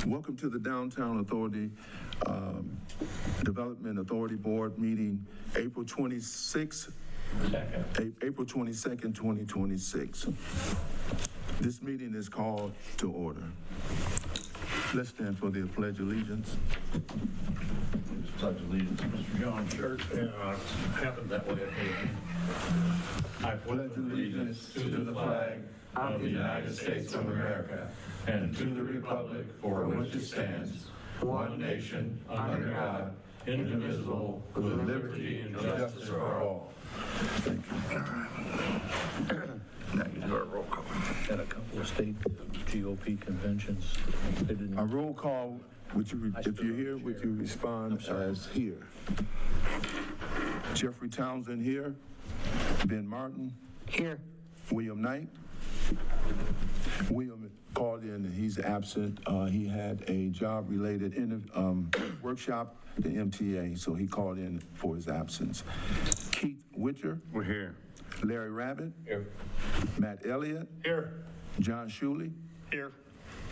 Welcome to the Downtown Authority Development Authority Board meeting, April 22nd, 2026. This meeting is called to order. Let's stand for the Pledge of Allegiance. Pledge allegiance to Mr. John Church, and happened that way. I pledge allegiance to the flag of the United States of America and to the republic for which it stands, one nation, under God, indivisible, with liberty and justice for all. Thank you. Now you do our roll call. At a couple of state GOP conventions, they didn't. A roll call, if you're here, would you respond as here? Jeffrey Townsend here. Ben Martin. Here. William Knight. William called in, he's absent. He had a job-related workshop, the MTA, so he called in for his absence. Keith Witcher. We're here. Larry Rabbit. Here. Matt Elliott. Here. John Shuley. Here.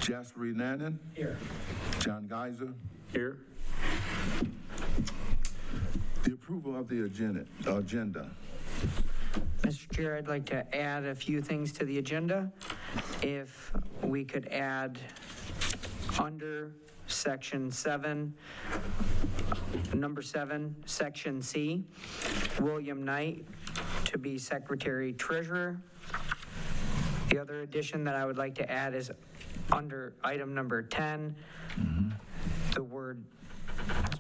Jasper Nanan. Here. John Geiser. Here. The approval of the agenda. Mr. Chair, I'd like to add a few things to the agenda. If we could add under section 7, number 7, section C, William Knight to be Secretary Treasurer. The other addition that I would like to add is under item number 10, the word,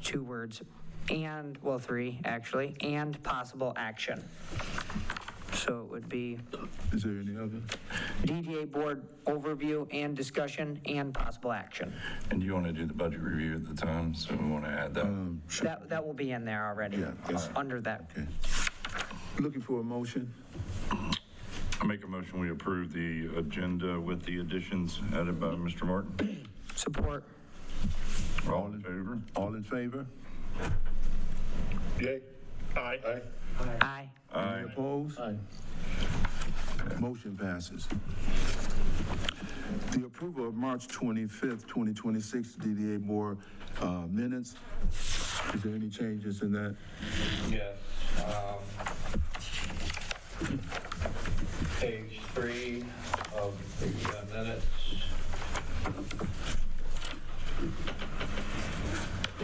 2 words, and, well, 3 actually, and possible action. So it would be Is there any other? DDA board overview and discussion and possible action. And do you want to do the budget review at the time? So we want to add that. Sure. That will be in there already, Yeah, yes. under that. Okay. Looking for a motion? I make a motion we approve the agenda with the additions added by Mr. Martin. Support. All in favor? All in favor? Yay. Aye. Aye. Aye. Aye. Any opposed? Aye. Motion passes. The approval of March 25th, 2026 DDA board minutes. Is there any changes in that? Yes. Page 3 of the minutes.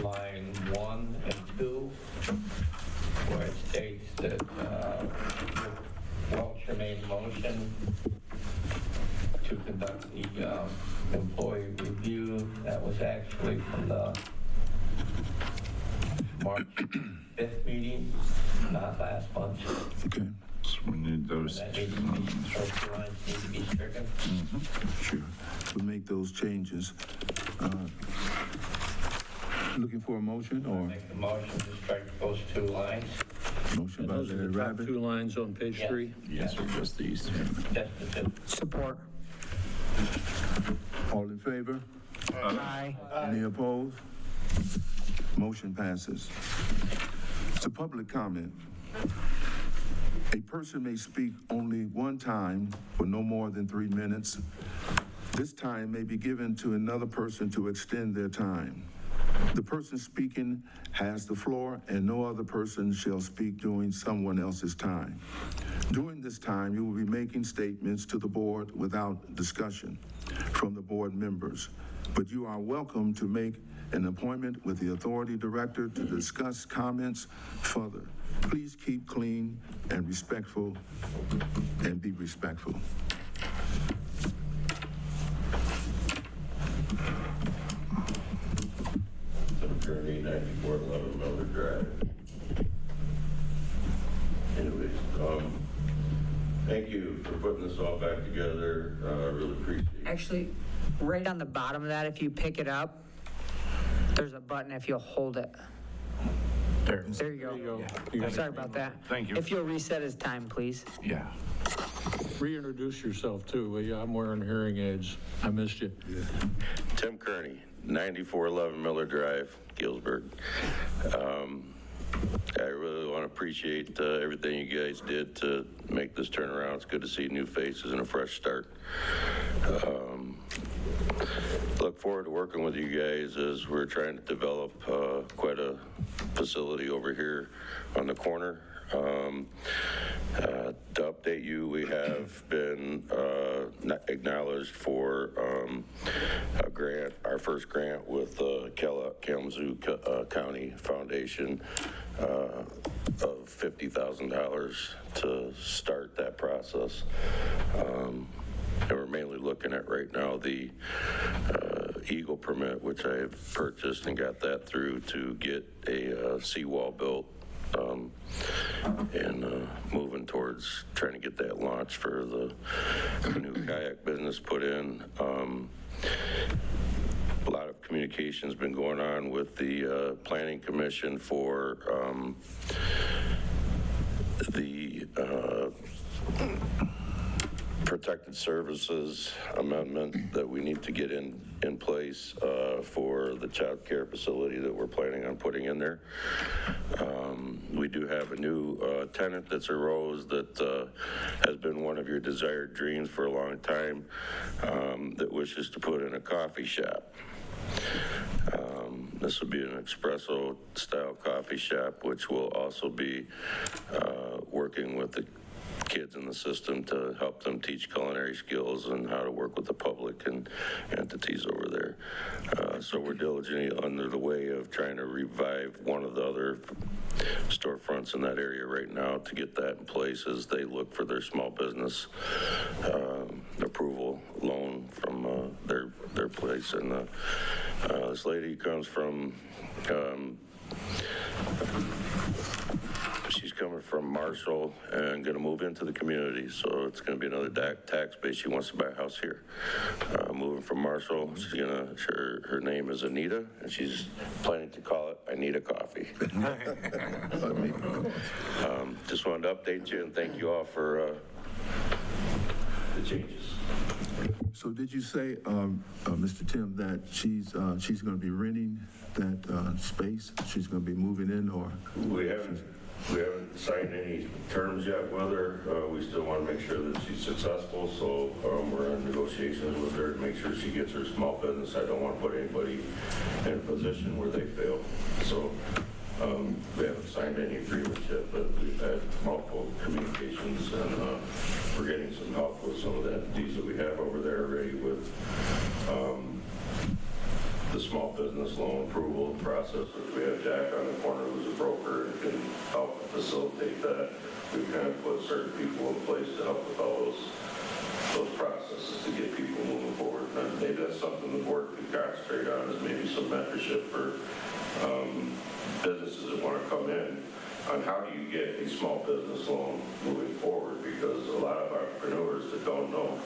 Line 1 and 2, where it states that Welcher made a motion to conduct the employee review. That was actually from the March 5th meeting, not last month. Okay, So we need those. That needs to be, those 2 lines need to be stricken. sure. We'll make those changes. Looking for a motion or Make the motion to strike those 2 lines. motion by Those are Larry the top Rabbit? 2 lines on page Yes. 3. Yes, or just these. Just the 2. Support. All in favor? Aye. Any opposed? Motion passes. It's a public comment. A person may speak only one time for no more than 3 minutes. This time may be given to another person to extend their time. The person speaking has the floor, and no other person shall speak during someone else's time. During this time, you will be making statements to the board without discussion from the board members, but you are welcome to make an appointment with the authority director to discuss comments further. Please keep clean and respectful, and be respectful. Attorney, 9411 Miller Drive. Anyways, thank you for putting this all back together. I really appreciate it. Actually, right on the bottom of that, if you pick it up, there's a button if you'll hold it. There. There you go. Sorry about that. Thank you. If you'll reset his time, please. Yeah. Reintroduce yourself too, will you? I'm wearing hearing aids. I missed you. Tim Kearney, 9411 Miller Drive, Galesburg. I really want to appreciate everything you guys did to make this turnaround. It's good to see new faces and a fresh start. Look forward to working with you guys as we're trying to develop quite a facility over here on the corner. To update you, we have been acknowledged for a grant, our first grant with Kalamazoo County Foundation of $50,000 to start that process. And we're mainly looking at right now the Eagle permit, which I have purchased and got that through to get a seawall built. And moving towards trying to get that launched for the canoe kayak business put in. A lot of communication's been going on with the Planning Commission for the Protected Services Amendment that we need to get in place for the child care facility that we're planning on putting in there. We do have a new tenant that's arose that has been one of your desired dreams for a long time, that wishes to put in a coffee shop. This will be an espresso style coffee shop, which will also be working with the kids in the system to help them teach culinary skills and how to work with the public and entities over there. So we're diligently under the way of trying to revive one of the other storefronts in that area right now to get that in place as they look for their small business approval loan from their place. And this lady comes from she's coming from Marshall and going to move into the community, so it's going to be another tax base. She wants to buy a house here. Moving from Marshall, she's gonna. Her name is Anita, and she's planning to call it Anita Coffee. Just wanted to update you and thank you all for the changes. So did you say, Mr. Tim, that she's going to be renting that space? She's going to be moving in, or? We haven't signed any terms yet with her. We still want to make sure that she's successful, so we're in negotiations with her to make sure she gets her small business. I don't want to put anybody in a position where they fail. So we haven't signed any agreements yet, but we've had multiple communications, and we're getting some help with some of the entities that we have over there already with the small business loan approval process. We have Jack on the corner who's a broker and can help facilitate that. We've kind of put certain people in place to help with all those processes to get people moving forward. And maybe that's something the board could concentrate on, is maybe some mentorship for businesses that want to come in on how do you get a small business loan moving forward, because a lot of entrepreneurs that don't know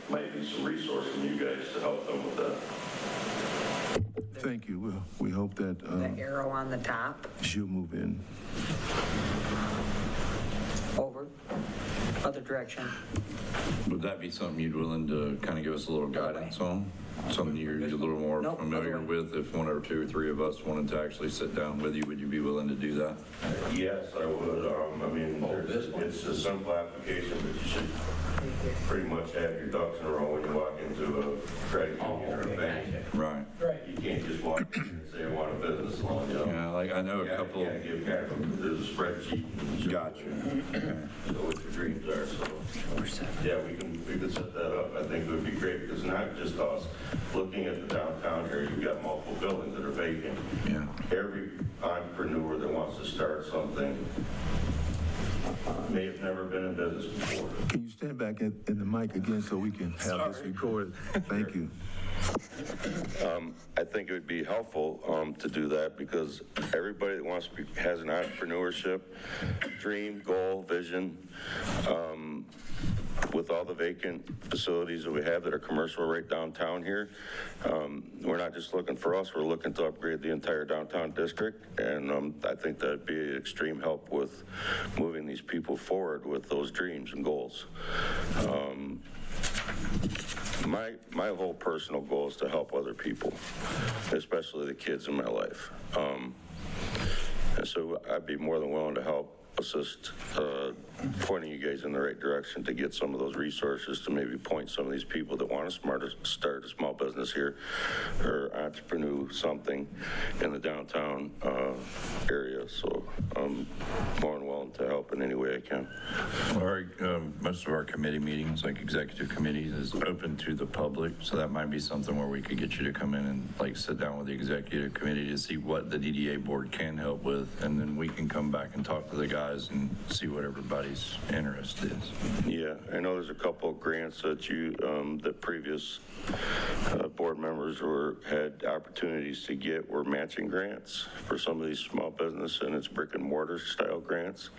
might be some resource from you guys to help them with that. Thank you. We hope that The arrow on the top, she'll move in. over, other direction. Would that be something you'd willing to kind of give us a little guidance on? Something you're a little more Nope, familiar other way. with? If one or two or three of us wanted to actually sit down with you, would you be willing to do that? Yes, I would. I mean, it's a simple application, but you should pretty much have your ducks in a row when you walk into a credit union or a bank. Right. You can't just walk in and say, I want a business loan, you know? Yeah, like I know a Yeah, couple. yeah, give kind of there's a spreadsheet. Gotcha. So what your dreams are, so. Yeah, we could set that up. I think it would be great, because not just us. Looking at the downtown here, you've got multiple buildings that are vacant. Yeah. Every entrepreneur that wants to start something may have never been in business before. Can you stand back in the mic again so we can have this recorded? Thank you. I think it would be helpful to do that, because everybody that wants to has an entrepreneurship dream, goal, vision. With all the vacant facilities that we have that are commercial right downtown here, we're not just looking for us, we're looking to upgrade the entire downtown district. And I think that'd be an extreme help with moving these people forward with those dreams and goals. My whole personal goal is to help other people, especially the kids in my life. And so I'd be more than willing to help a assist pointing you guys in the right direction to get some of those resources to maybe point some of these people that want to start a small business here or entrepreneur something in the downtown area. So I'm more than willing to help in any way I can. Most of our committee meetings, like executive committees, is open to the public, so that might be something where we could get you to come in and like sit down with the executive committee to see what the DDA board can help with, and then we can come back and talk to the guys and see what everybody's interest is. Yeah, I know there's a couple of grants that that previous board members had opportunities to get were matching grants for some of these small business, and it's brick and mortar style grants.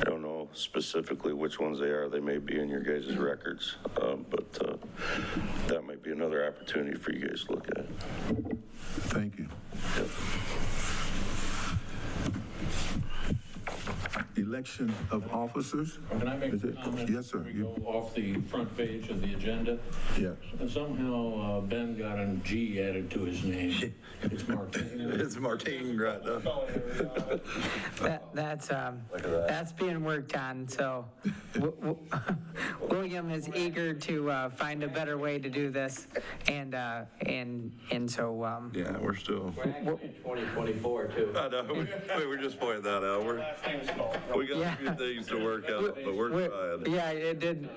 I don't know specifically which ones they are. They may be in your guys' records, but that might be another opportunity for you guys to look at. Thank you. Yep. Election of officers? Can I make Is a it- comment? Yes, sir. We go off the front page of the agenda. Yeah. And somehow Ben got a G added to his name. It's Martin. It's Martine right now. That's being worked on, so William is eager to find a better way to do this, and so, Yeah, we're still. We're actually in 2024 too. I know, we were just pointing that out. We got a few things to work out, but we're trying. yeah, it did,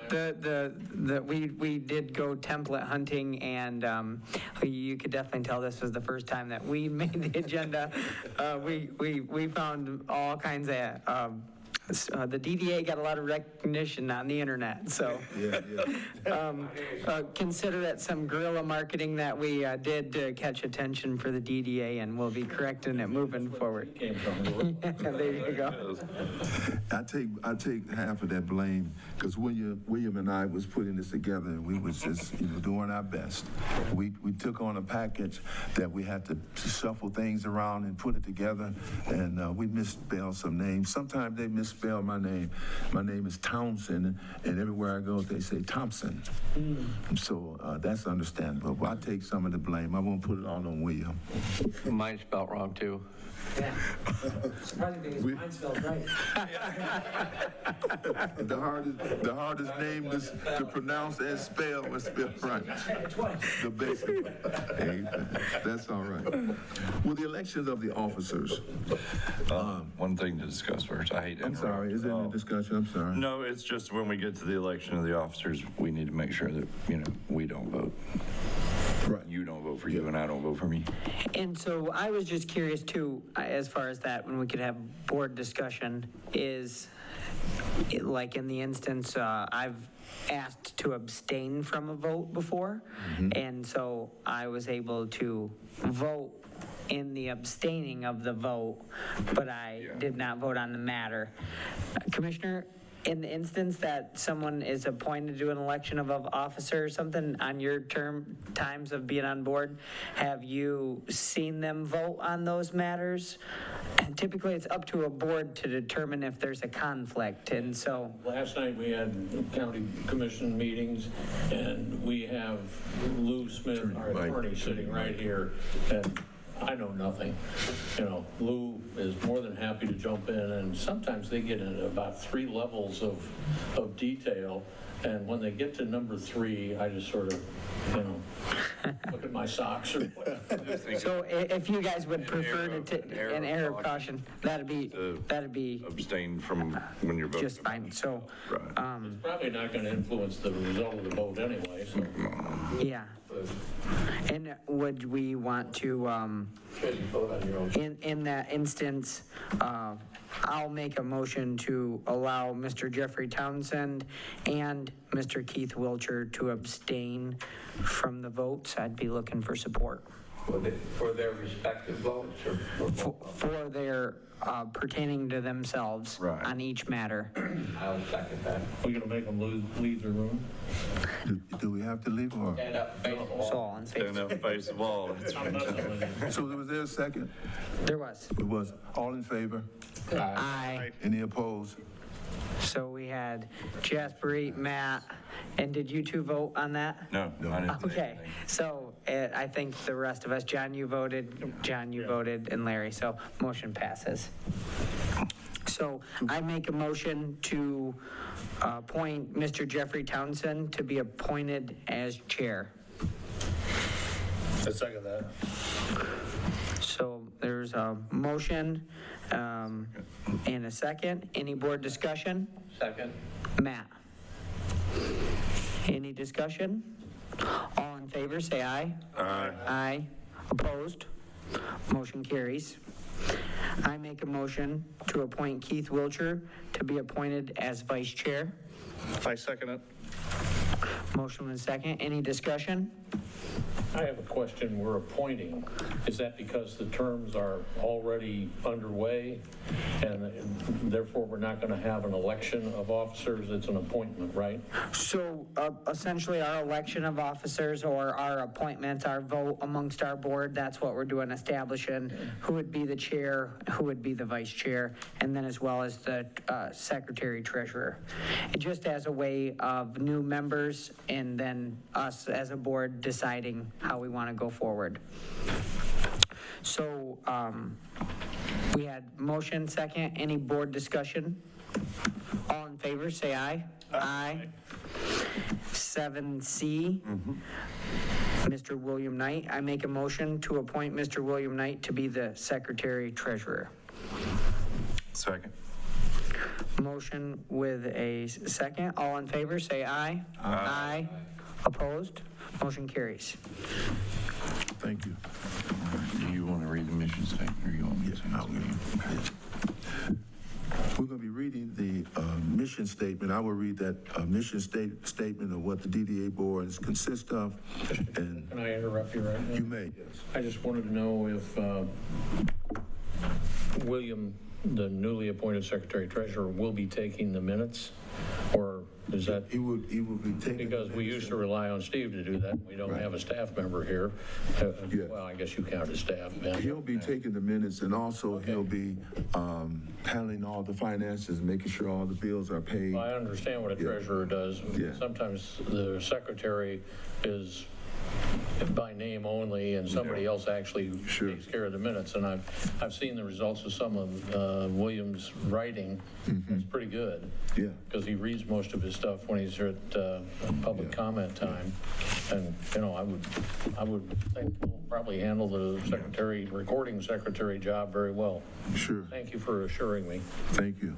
we did go template hunting, and you could definitely tell this was the first time that we made the agenda. We found all kinds of, the DDA got a lot of recognition on the internet, so consider it some guerrilla marketing that we did to catch attention for the DDA, and we'll be correcting it moving forward. There you go. I take half of that blame because William and I was putting this together, and we was just doing our best. We took on a package that we had to shuffle things around and put it together, and we misspelled some names. Sometimes they misspell my name. My name is Townsend, and everywhere I go they say Thompson. So that's understandable. But I take some of the blame. I won't put it all on William. Mine's spelled wrong too. Yeah. Surprising thing is mine spelled right. The hardest name to pronounce and spell was spelled right. The basic. Hey, that's all right. Well, the elections of the officers. One thing to discuss first. I hate to I'm interrupt. sorry. Is there any discussion? I'm sorry. No, it's just when we get to the election of the officers, we need to make sure that, we don't vote. Right. You don't vote for you and I don't vote for me. And so I was just curious too, as far as that, when we could have board discussion, is like in the instance, I've asked to abstain from a vote before. And so I was able to vote in the abstaining of the vote, but I did not vote on the matter. Commissioner, in the instance that someone is appointed to an election of an officer or something on your times of being on board, have you seen them vote on those matters? And typically it's up to a board to determine if there's a conflict, and so. Last night we had county commission meetings, and we have Lou Smith, our attorney, sitting right here, and I know nothing. Lou is more than happy to jump in, and sometimes they get into about 3 levels of detail, and when they get to number 3, I just sort of, look at my socks or whatever. So if you guys would prefer to take an error of caution, that'd be Abstain from when you're voting. just fine, so. It's probably not going to influence the result of the vote anyway, so. Yeah. And would we want to, Vote on your own. in that instance, I'll make a motion to allow Mr. Jeffrey Townsend and Mr. Keith Wilcher to abstain from the votes. I'd be looking for support. For their respective votes or For their pertaining to themselves Right. on each matter. I'll second that. We're going to make them leave the room? Do we have to leave or? Stand up, face the So wall. all in favor? Stand up, face the wall. That's I'm not telling you. So was there a second? There was. It was all in favor? Aye. Any opposed? So we had Jasper, Matt, and did you two vote on that? No, I didn't say Okay, anything. so I think the rest of us, John, you voted, and Larry, so motion passes. So I make a motion to appoint Mr. Jeffrey Townsend to be appointed as chair. I second that. So there's a motion and a second. Any board discussion? Second? Matt? Any discussion? All in favor, say aye. Aye. Aye. Opposed? Motion carries. I make a motion to appoint Keith Wilcher to be appointed as vice chair. I second it. Motion and second. Any discussion? I have a question. We're appointing. Is that because the terms are already underway and therefore we're not going to have an election of officers? It's an appointment, right? So essentially our election of officers or our appointments, our vote amongst our board, that's what we're doing, establishing who would be the chair, who would be the vice chair, and then as well as the secretary treasurer. And just as a way of new members and then us as a board deciding how we want to go forward. So we had motion, second, any board discussion? All in favor, say aye. Aye. 7C, Mr. William Knight. I make a motion to appoint Mr. William Knight to be the secretary treasurer. Second. Motion with a second. All in favor, say aye. Aye. Opposed? Motion carries. Thank you. Do you want to read the mission statement or you want me to? I will. We're going to be reading the mission statement. I will read that mission statement of what the DDA board consists of. And Can I interrupt you right now? you may, yes. I just wanted to know if William, the newly appointed secretary treasurer, will be taking the minutes, or is that? He will be taking. Because we used to rely on Steve to do that. We don't have a staff member here. Yes. Well, I guess you count as staff, Ben. He'll be taking the minutes, and also he'll be handling all the finances, making sure all the bills are paid. Well, I understand what a treasurer does. Yeah. Sometimes the secretary is by name only, and somebody else actually Sure. takes care of the minutes. And I've seen the results of some of William's writing. It's pretty good. Yeah. Because he reads most of his stuff when he's at public comment time. And, you know, I would think he'll probably handle the recording secretary job very well. Sure. Thank you for assuring me. Thank you.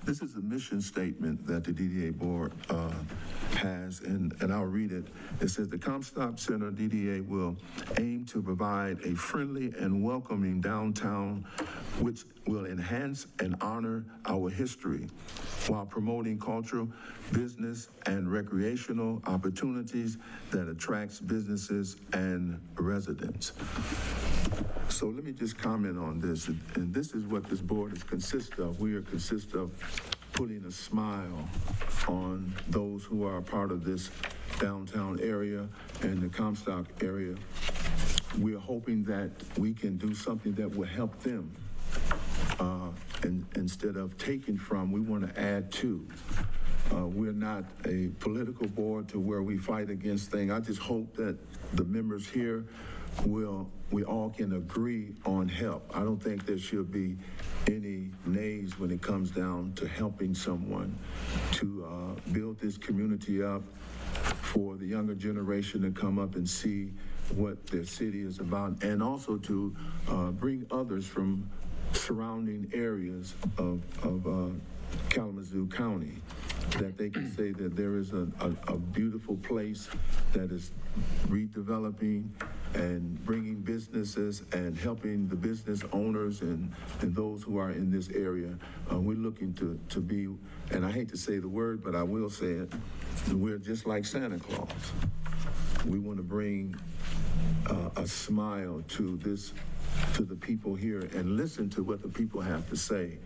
This is a mission statement that the DDA board has, and I'll read it. It says, the Comstock Center DDA will aim to provide a friendly and welcoming downtown which will enhance and honor our history while promoting cultural, business, and recreational opportunities that attracts businesses and residents. So let me just comment on this, and this is what this board is consist of. We are consist of putting a smile on those who are a part of this downtown area and the Comstock area. We are hoping that we can do something that will help them. And instead of taking from, we want to add to. We're not a political board to where we fight against things. I just hope that the members here we all can agree on help. I don't think there should be any nays when it comes down to helping someone to build this community up for the younger generation to come up and see what their city is about, and also to bring others from surrounding areas of Kalamazoo County, that they can say that there is a beautiful place that is redeveloping and bringing businesses and helping the business owners and those who are in this area. We're looking to be, and I hate to say the word, but I will say it, we're just like Santa Claus. We want to bring a smile to the people here and listen to what the people have to say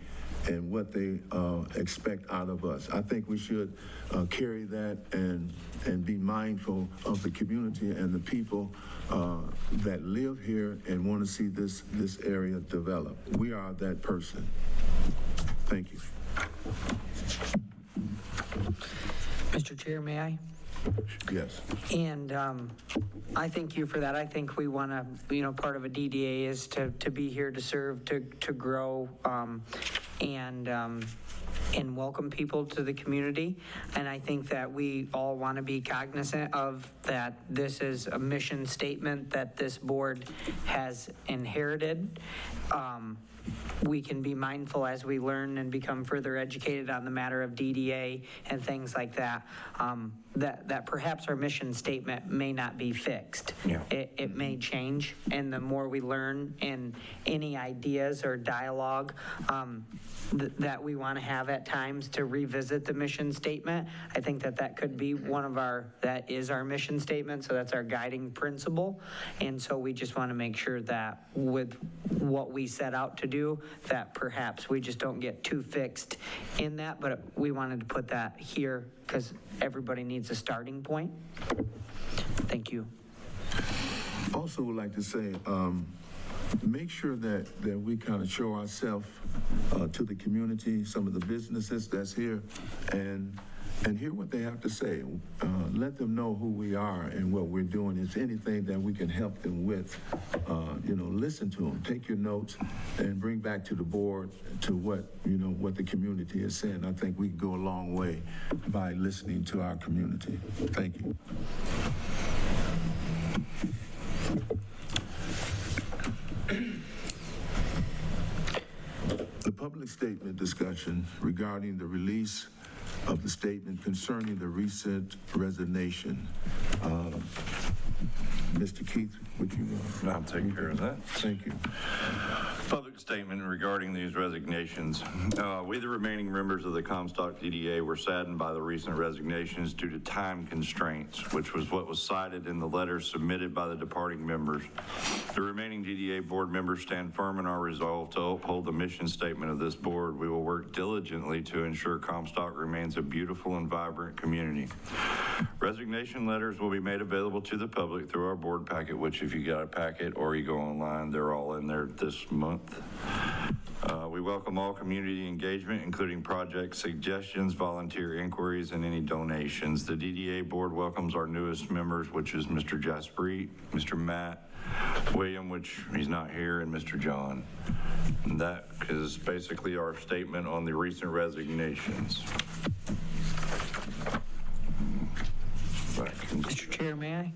and what they expect out of us. I think we should carry that and be mindful of the community and the people that live here and want to see this area develop. We are that person. Thank you. Mr. Chair, may I? Yes. And I thank you for that. I think we want to, part of a DDA is to be here to serve, to grow, and welcome people to the community. And I think that we all want to be cognizant of that. This is a mission statement that this board has inherited. We can be mindful as we learn and become further educated on the matter of DDA and things like that, that perhaps our mission statement may not be fixed. Yeah. It may change, and the more we learn and any ideas or dialogue that we want to have at times to revisit the mission statement, I think that could be that is our mission statement, so that's our guiding principle. And so we just want to make sure that with what we set out to do, that perhaps we just don't get too fixed in that, but we wanted to put that here because everybody needs a starting point. Thank you. Also would like to say, make sure that we kind of show ourselves to the community, some of the businesses that's here, and hear what they have to say. Let them know who we are and what we're doing. If anything that we can help them with, listen to them. Take your notes and bring back to the board to what the community is saying. I think we can go a long way by listening to our community. Thank you. The public statement discussion regarding the release of the statement concerning the recent resignation. Mr. Keith, would you? I'll take care of that. Thank you. Public statement regarding these resignations. We, the remaining members of the Comstock DDA, were saddened by the recent resignations due to time constraints, which was what was cited in the letter submitted by the departing members. The remaining DDA board members stand firm in our resolve to uphold the mission statement of this board. We will work diligently to ensure Comstock remains a beautiful and vibrant community. Resignation letters will be made available to the public through our board packet, which if you got a packet or you go online, they're all in there this month. We welcome all community engagement, including project suggestions, volunteer inquiries, and any donations. The DDA board welcomes our newest members, which is Mr. Jaspreet, Mr. Matt, William, which he's not here, and Mr. John. And that is basically our statement on the recent resignations. Mr. Chair, may I?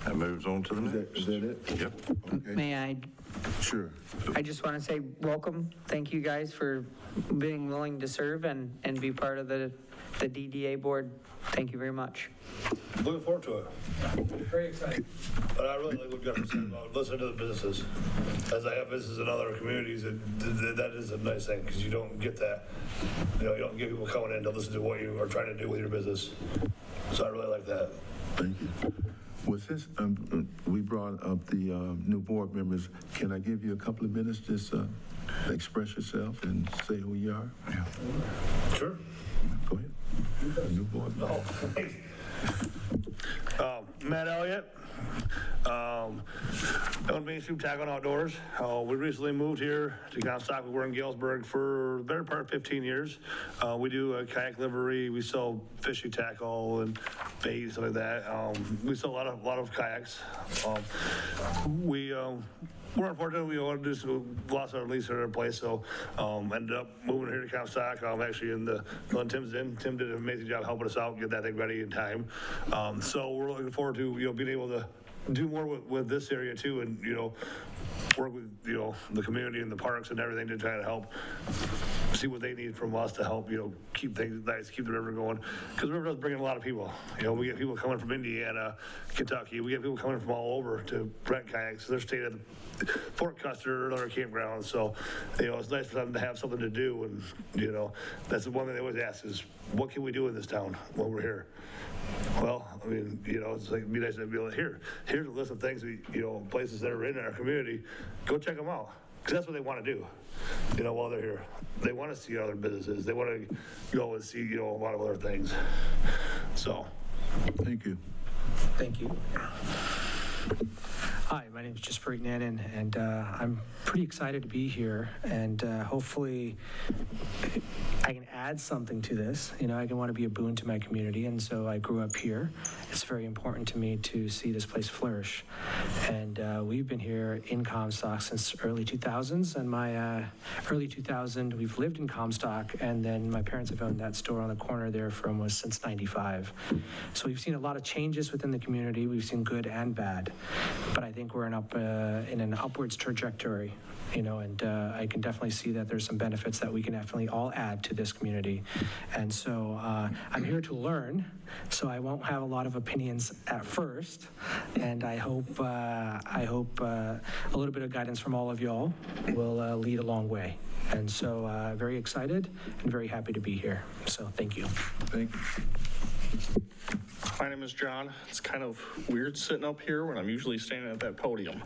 That moves on to the next. Is that it? Yep. Okay. May I? Sure. I just want to say welcome. Thank you guys for being willing to serve and be part of the DDA board. Thank you very much. Looking forward to it. Very excited. But I really like what Jeff said about listening to the businesses. As I have businesses in other communities, that is a nice thing because you don't get that. You don't get people coming in to listen to what you are trying to do with your business. So I really like that. Thank you. With this, we brought up the new board members. Can I give you a couple of minutes just express yourself and say who you are? Yeah. Sure. Go ahead. New board member. Matt Elliott. Own Mainstream Tackle and Outdoors. We recently moved here to Comstock. We were in Galesburg for the better part of 15 years. We do a kayak livery. We sell fishing tackle and bait and stuff like that. We sell a lot of kayaks. We're unfortunate we lost our lease at our place, so ended up moving here to Comstock. Actually Tim's in. Tim did an amazing job helping us out, get that thing ready in time. So we're looking forward to being able to do more with this area too, and work with the community and the parks and everything to try to help see what they need from us to help keep things nice, keep the river going, because the river does bring in a lot of people. We get people coming from Indiana, Kentucky. We get people coming from all over to rent kayaks. They're staying at the Fort Custer or other campgrounds, so it's nice for them to have something to do. And that's the one thing they always ask is, what can we do in this town while we're here? Well, I mean, it's like, it'd be nice to be able to here's a list of things places that are in our community. Go check them out, because that's what they want to do. While they're here, they want to see other businesses. They want to go and see a lot of other things. So, Thank you. Thank you. Hi, my name is Jaspreet Nanan, and I'm pretty excited to be here. And hopefully, I can add something to this. You know, I can want to be a boon to my community, and so I grew up here. It's very important to me to see this place flourish. And we've been here in Comstock since early 2000s, and my early 2000, we've lived in Comstock, and then my parents have owned that store on the corner there since 95. So we've seen a lot of changes within the community. We've seen good and bad, but I think we're in an upwards trajectory, you know, and I can definitely see that there's some benefits that we can definitely all add to this community. And so I'm here to learn, so I won't have a lot of opinions at first, and I hope a little bit of guidance from all of y'all will lead a long way. And so very excited and very happy to be here. So thank you. Thank you. My name is John. It's kind of weird sitting up here when I'm usually standing at that podium.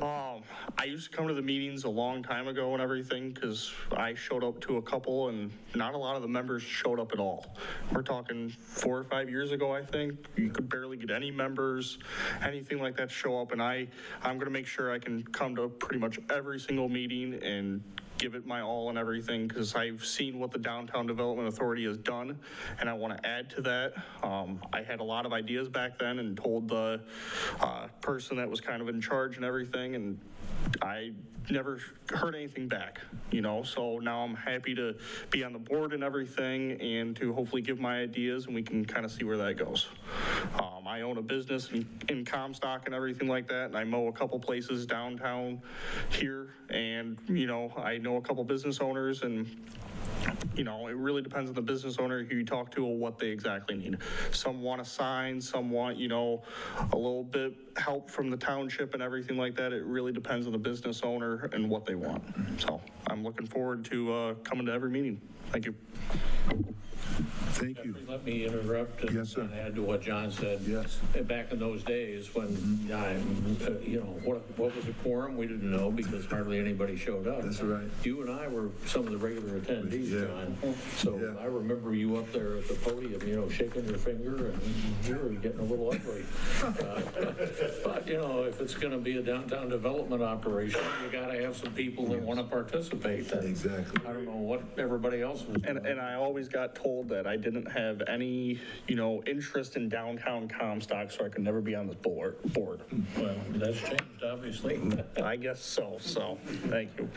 I used to come to the meetings a long time ago and everything because I showed up to a couple and not a lot of the members showed up at all. We're talking 4 or 5 years ago, I think. You could barely get any members, anything like that to show up, and I'm going to make sure I can come to pretty much every single meeting and give it my all and everything, because I've seen what the Downtown Development Authority has done, and I want to add to that. I had a lot of ideas back then and told the person that was kind of in charge and everything, and I never heard anything back, you know, so now I'm happy to be on the board and everything and to hopefully give my ideas, and we can kind of see where that goes. I own a business in Comstock and everything like that, and I mow a couple places downtown here, and, you know, I know a couple business owners, and you know, it really depends on the business owner who you talk to or what they exactly need. Some want a sign, some want, you know, a little bit help from the township and everything like that. It really depends on the business owner and what they want. So I'm looking forward to coming to every meeting. Thank you. Thank you. Let me interrupt and Yes, sir. add to what John said. Yes. Back in those days when, you know, what was a quorum, we didn't know because hardly anybody showed up. That's right. You and I were some of the regular attendees, Yeah. John. So Yeah. I remember you up there at the podium, you know, shaking your finger, and you were getting a little ugly. But, you know, if it's going to be a downtown development operation, you got to have some people that want to participate. And Exactly. I don't know what everybody else was doing. And I always got told that I didn't have any, you know, interest in downtown Comstock, so I could never be on this board. Well, that's changed, obviously. I guess so, thank you.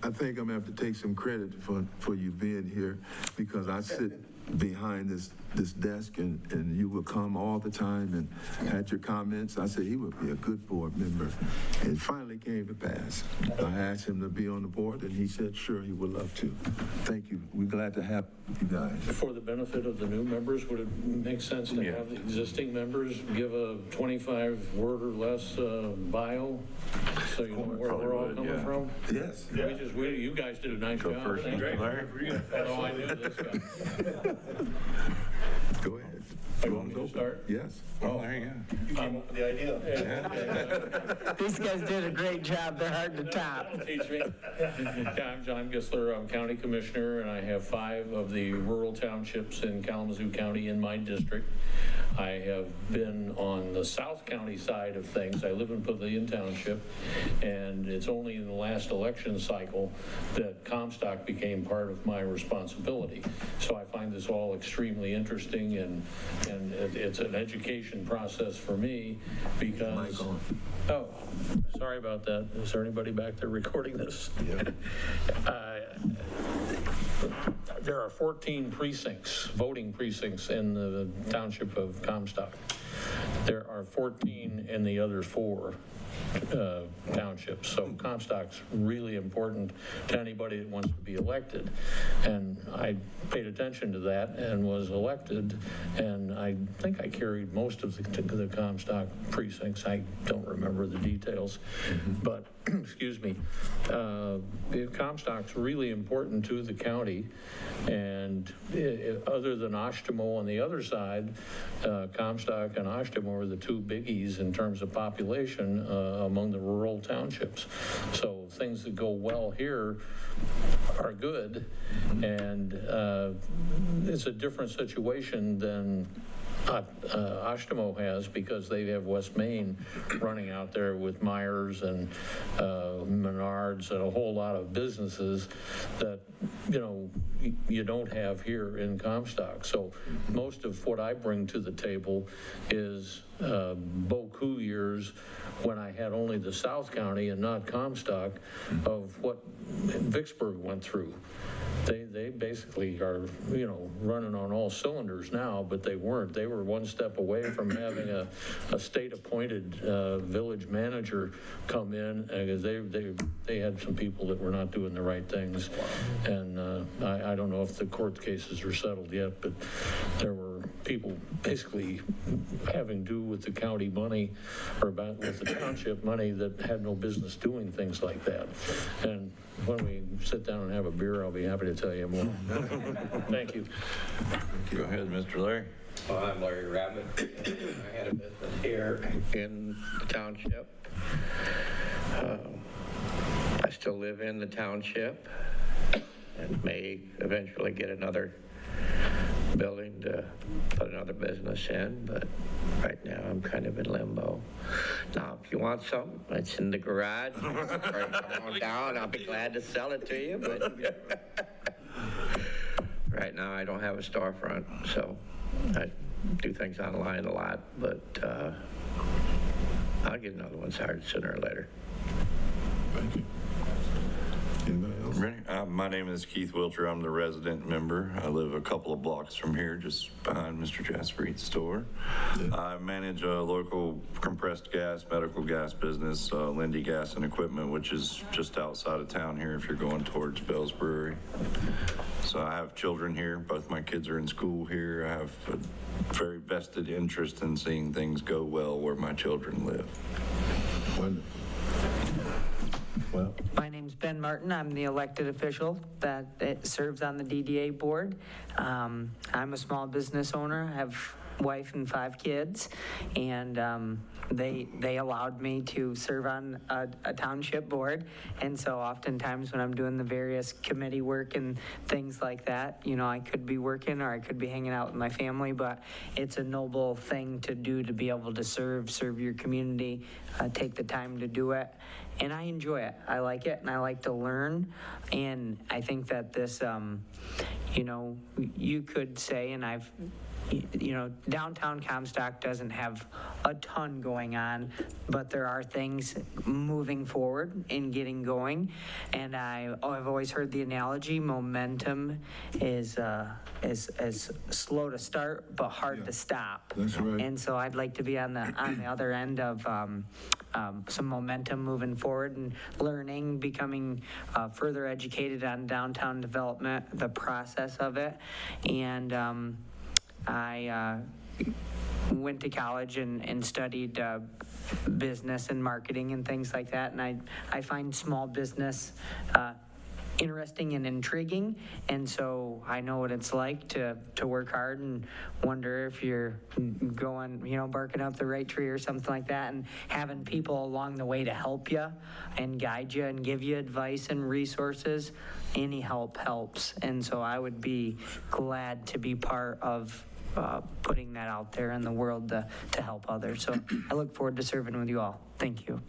I think I'm gonna have to take some credit for you being here, because I sit behind this desk and you would come all the time and had your comments. I said he would be a good board member. It finally came to pass. I asked him to be on the board and he said sure, he would love to. Thank you. We're glad to have you guys. For the benefit of the new members, would it make sense to have the existing members give a 25-word or less bio, so you know where we're all coming from? Yes. You guys did a nice job. First, Thank you. Larry. Oh, I knew this guy. Go ahead. You want me to start? Yes. Oh, there you go. Came up with the idea. These guys did a great job. They're hard to top. Teach me. Yeah, I'm John Gisler. I'm County Commissioner, and I have 5 of the rural townships in Kalamazoo County in my district. I have been on the South County side of things. I live in Pavilion Township, and it's only in the last election cycle that Comstock became part of my responsibility. So I find this all extremely interesting, and it's an education process for me because... Oh, sorry about that. Is there anybody back there recording this? Yeah. There are 14 precincts, voting precincts in the township of Comstock. There are 14 in the other 4 townships. So Comstock's really important to anybody that wants to be elected. And I paid attention to that and was elected. And I think I carried most of the Comstock precincts. I don't remember the details, but excuse me, Comstock's really important to the county. And other than Oshtemo on the other side, Comstock and Oshtemo are the 2 biggies in terms of population among the rural townships. So things that go well here are good, and it's a different situation than Ashtimo has, because they have West Main running out there with Myers and Menards and a whole lot of businesses that, you know, you don't have here in Comstock. So most of what I bring to the table is beaucoup years when I had only the South County and not Comstock of what Vicksburg went through. They basically are, you know, running on all cylinders now, but they weren't. They were one step away from having a state-appointed village manager come in, because they had some people that were not doing the right things. And I don't know if the court cases are settled yet, but there were people basically having to do with the county money or with the township money that had no business doing things like that. And when we sit down and have a beer, I'll be happy to tell you more. Thank you. Go ahead, Mr. Larry. Well, I'm Larry Rabbit. I had a business here in the township. I still live in the township and may eventually get another building to put another business in, but right now I'm kind of in limbo. Now, if you want something, it's in the garage. Or come on down, I'll be glad to sell it to you, but right now I don't have a storefront, so I do things online a lot, but I'll get another one started sooner or later. Thank you. Anybody else? Ready? My name is Keith Wilcher. I'm the resident member. I live a couple of blocks from here, just behind Mr. Jaspreet's store. Yeah. I manage a local compressed gas, medical gas business, Lindy Gas and Equipment, which is just outside of town here if you're going towards Bell's Brewery. So I have children here. Both my kids are in school here. I have a very vested interest in seeing things go well where my children live. Wonderful. Well, My name's Ben Martin. I'm the elected official that serves on the DDA board. I'm a small business owner. I have a wife and 5 kids, and they allowed me to serve on a township board. And so oftentimes when I'm doing the various committee work and things like that, you know, I could be working or I could be hanging out with my family, but it's a noble thing to do, to be able to serve your community, take the time to do it. And I enjoy it. I like it, and I like to learn. And I think that this, you know, you could say, and I've, you know, downtown Comstock doesn't have a ton going on, but there are things moving forward and getting going. And I've always heard the analogy, momentum is slow to start, but hard to stop. That's right. And so I'd like to be on the other end of some momentum moving forward and learning, becoming further educated on downtown development, the process of it. And I went to college and studied business and marketing and things like that. And I find small business interesting and intriguing, and so I know what it's like to work hard and wonder if you're going, you know, barking up the right tree or something like that, and having people along the way to help you and guide you and give you advice and resources. Any help helps, and so I would be glad to be part of putting that out there in the world to help others. So I look forward to serving with you all. Thank you.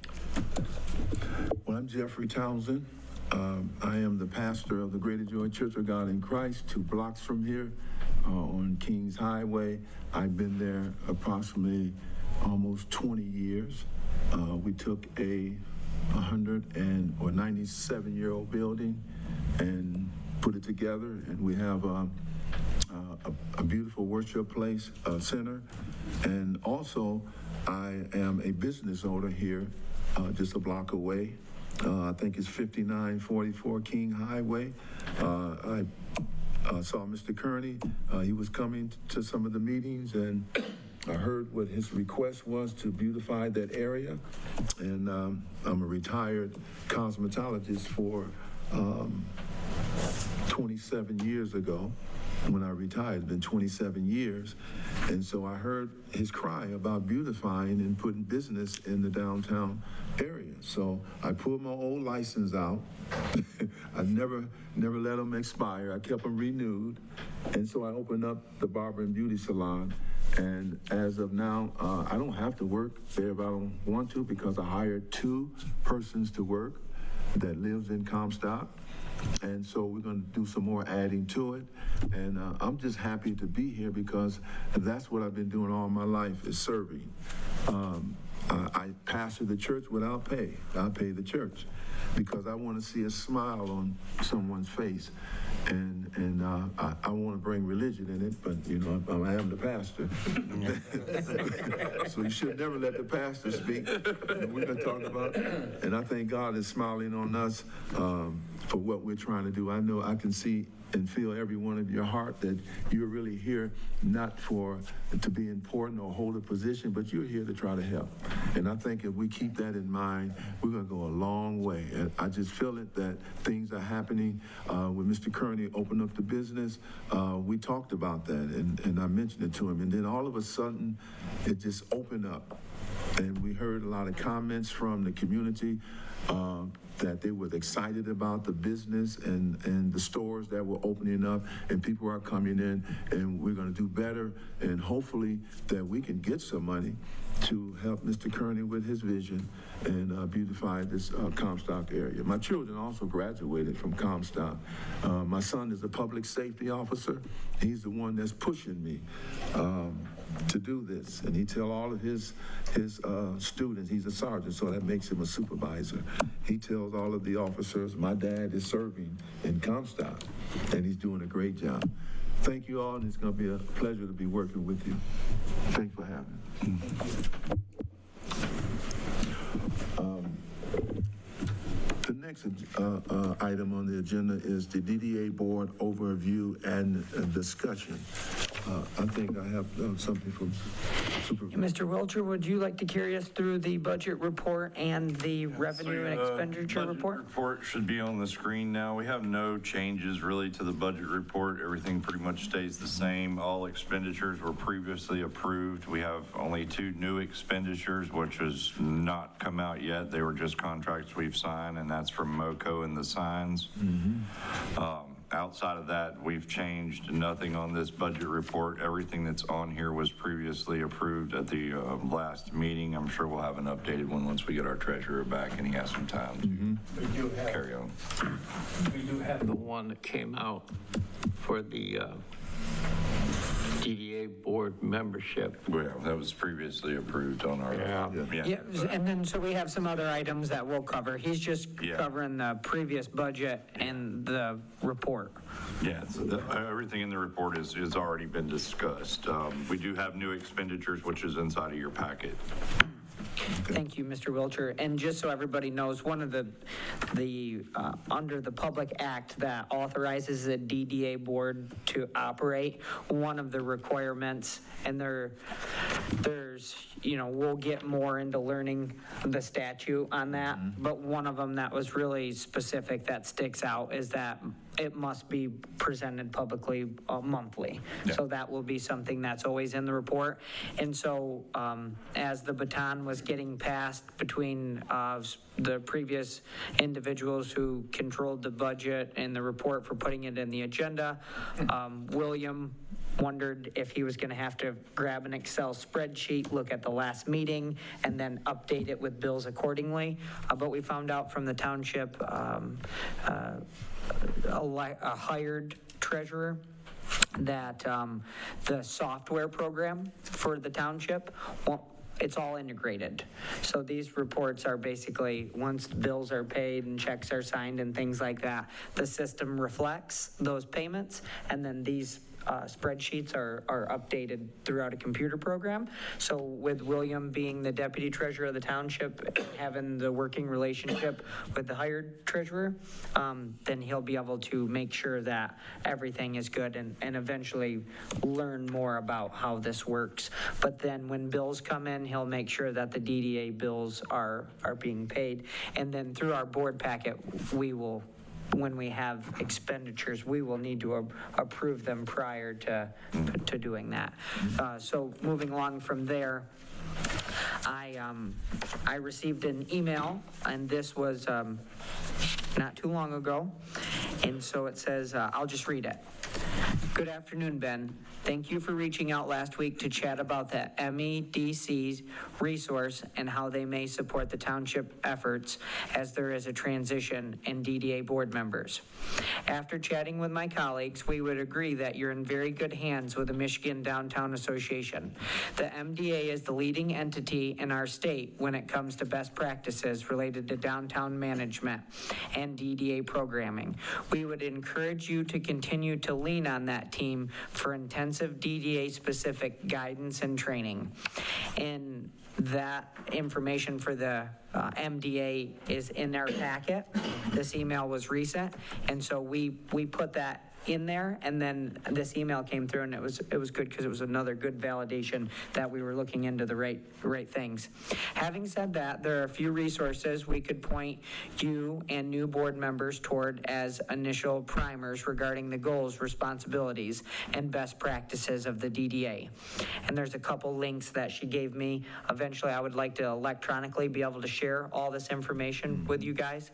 Well, I'm Jeffrey Townsend. I am the pastor of the Greater Joy Church of God in Christ, 2 blocks from here on Kings Highway. I've been there approximately almost 20 years. We took a 97-year-old building and put it together, and we have a beautiful worship place, center, and also I am a business owner here, just a block away. I think it's 5944 King Highway. I saw Mr. Kearney. He was coming to some of the meetings, and I heard what his request was to beautify that area. And I'm a retired cosmetologist for 27 years ago. When I retired, it's been 27 years. And so I heard his cry about beautifying and putting business in the downtown area. So I pulled my old license out. I never let them expire. I kept them renewed. And so I opened up the Barber and Beauty Salon. And as of now, I don't have to work there if I don't want to, because I hired 2 persons to work that lives in Comstock. And so we're going to do some more adding to it. And I'm just happy to be here because that's what I've been doing all my life, is serving. I pastor the church without pay. I pay the church because I want to see a smile on someone's face. And I want to bring religion in it, but, you know, I am the pastor. So you should never let the pastor speak. We're going to talk about, and I think God is smiling on us for what we're trying to do. I know I can see and feel every one of your heart that you're really here not to be important or hold a position, but you're here to try to help. And I think if we keep that in mind, we're going to go a long way. And I just feel it that things are happening. When Mr. Kearney opened up the business, we talked about that, and I mentioned it to him. And then all of a sudden, it just opened up. And we heard a lot of comments from the community that they were excited about the business and the stores that were opening up, and people are coming in, and we're going to do better, and hopefully that we can get some money to help Mr. Kearney with his vision and beautify this Comstock area. My children also graduated from Comstock. My son is a public safety officer. He's the one that's pushing me to do this, and he tell all of his students, he's a sergeant, so that makes him a supervisor. He tells all of the officers, my dad is serving in Comstock, and he's doing a great job. Thank you all, and it's going to be a pleasure to be working with you. Thanks for having me. The next item on the agenda is the DDA board overview and discussion. I think I have something from Supervisor. Mr. Wilcher, would you like to carry us through the budget report and the revenue and expenditure report? Budget report should be on the screen now. We have no changes really to the budget report. Everything pretty much stays the same. All expenditures were previously approved. We have only 2 new expenditures, which has not come out yet. They were just contracts we've signed, and that's from MoCo and the signs. Outside of that, we've changed nothing on this budget report. Everything that's on here was previously approved at the last meeting. I'm sure we'll have an updated one once we get our treasurer back and he has some time to carry on. We do have the one that came out for the DDA board membership. Well, that was previously approved on our. Yeah, and then so we have some other items that we'll cover. He's just covering the previous budget and the report. Yeah, so everything in the report has already been discussed. We do have new expenditures, which is inside of your packet. Thank you, Mr. Wilcher. And just so everybody knows, one of the under the Public Act that authorizes the DDA board to operate, one of the requirements, and there's, you know, we'll get more into learning the statute on that, but one of them that was really specific that sticks out is that it must be presented publicly monthly. Yeah. So that will be something that's always in the report. And so as the baton was getting passed between the previous individuals who controlled the budget and the report for putting it in the agenda, William wondered if he was going to have to grab an Excel spreadsheet, look at the last meeting, and then update it with bills accordingly. But we found out from the township a hired treasurer that the software program for the township, it's all integrated. So these reports are basically, once the bills are paid and checks are signed and things like that, the system reflects those payments, and then these spreadsheets are updated throughout a computer program. So with William being the deputy treasurer of the township, having the working relationship with the hired treasurer, then he'll be able to make sure that everything is good and eventually learn more about how this works. But then when bills come in, he'll make sure that the DDA bills are being paid. And then through our board packet, we will, when we have expenditures, we will need to approve them prior to doing that. So moving along from there, I received an email, and this was not too long ago, and so it says, I'll just read it. Good afternoon, Ben. Thank you for reaching out last week to chat about the MEDC's resource and how they may support the township efforts as there is a transition in DDA board members. After chatting with my colleagues, we would agree that you're in very good hands with the Michigan Downtown Association. The MDA is the leading entity in our state when it comes to best practices related to downtown management and DDA programming. We would encourage you to continue to lean on that team for intensive DDA-specific guidance and training. And that information for the MDA is in our packet. This email was recent, and so we put that in there, and then this email came through, and it was good because it was another good validation that we were looking into the right things. Having said that, there are a few resources we could point you and new board members toward as initial primers regarding the goals, responsibilities, and best practices of the DDA. And there's a couple links that she gave me. Eventually, I would like to electronically be able to share all this information with you guys.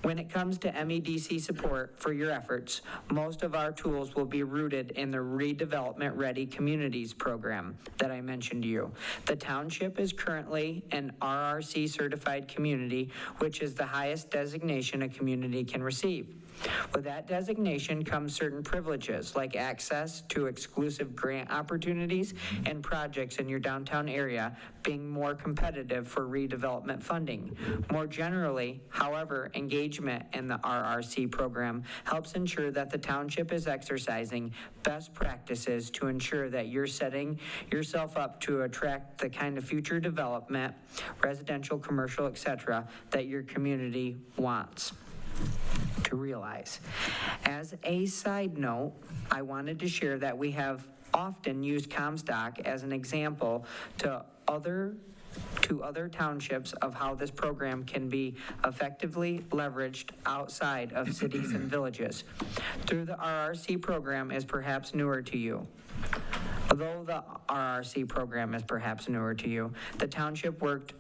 When it comes to MEDC support for your efforts, most of our tools will be rooted in the Redevelopment Ready Communities program that I mentioned to you. The township is currently an RRC certified community, which is the highest designation a community can receive. With that designation comes certain privileges like access to exclusive grant opportunities and projects in your downtown area being more competitive for redevelopment funding. More generally, however, engagement in the RRC program helps ensure that the township is exercising best practices to ensure that you're setting yourself up to attract the kind of future development, residential, commercial, etc., that your community wants to realize. As a side note, I wanted to share that we have often used Comstock as an example to other townships of how this program can be effectively leveraged outside of cities and villages. Through the RRC program is perhaps newer to you. Although the RRC program is perhaps newer to you, the township worked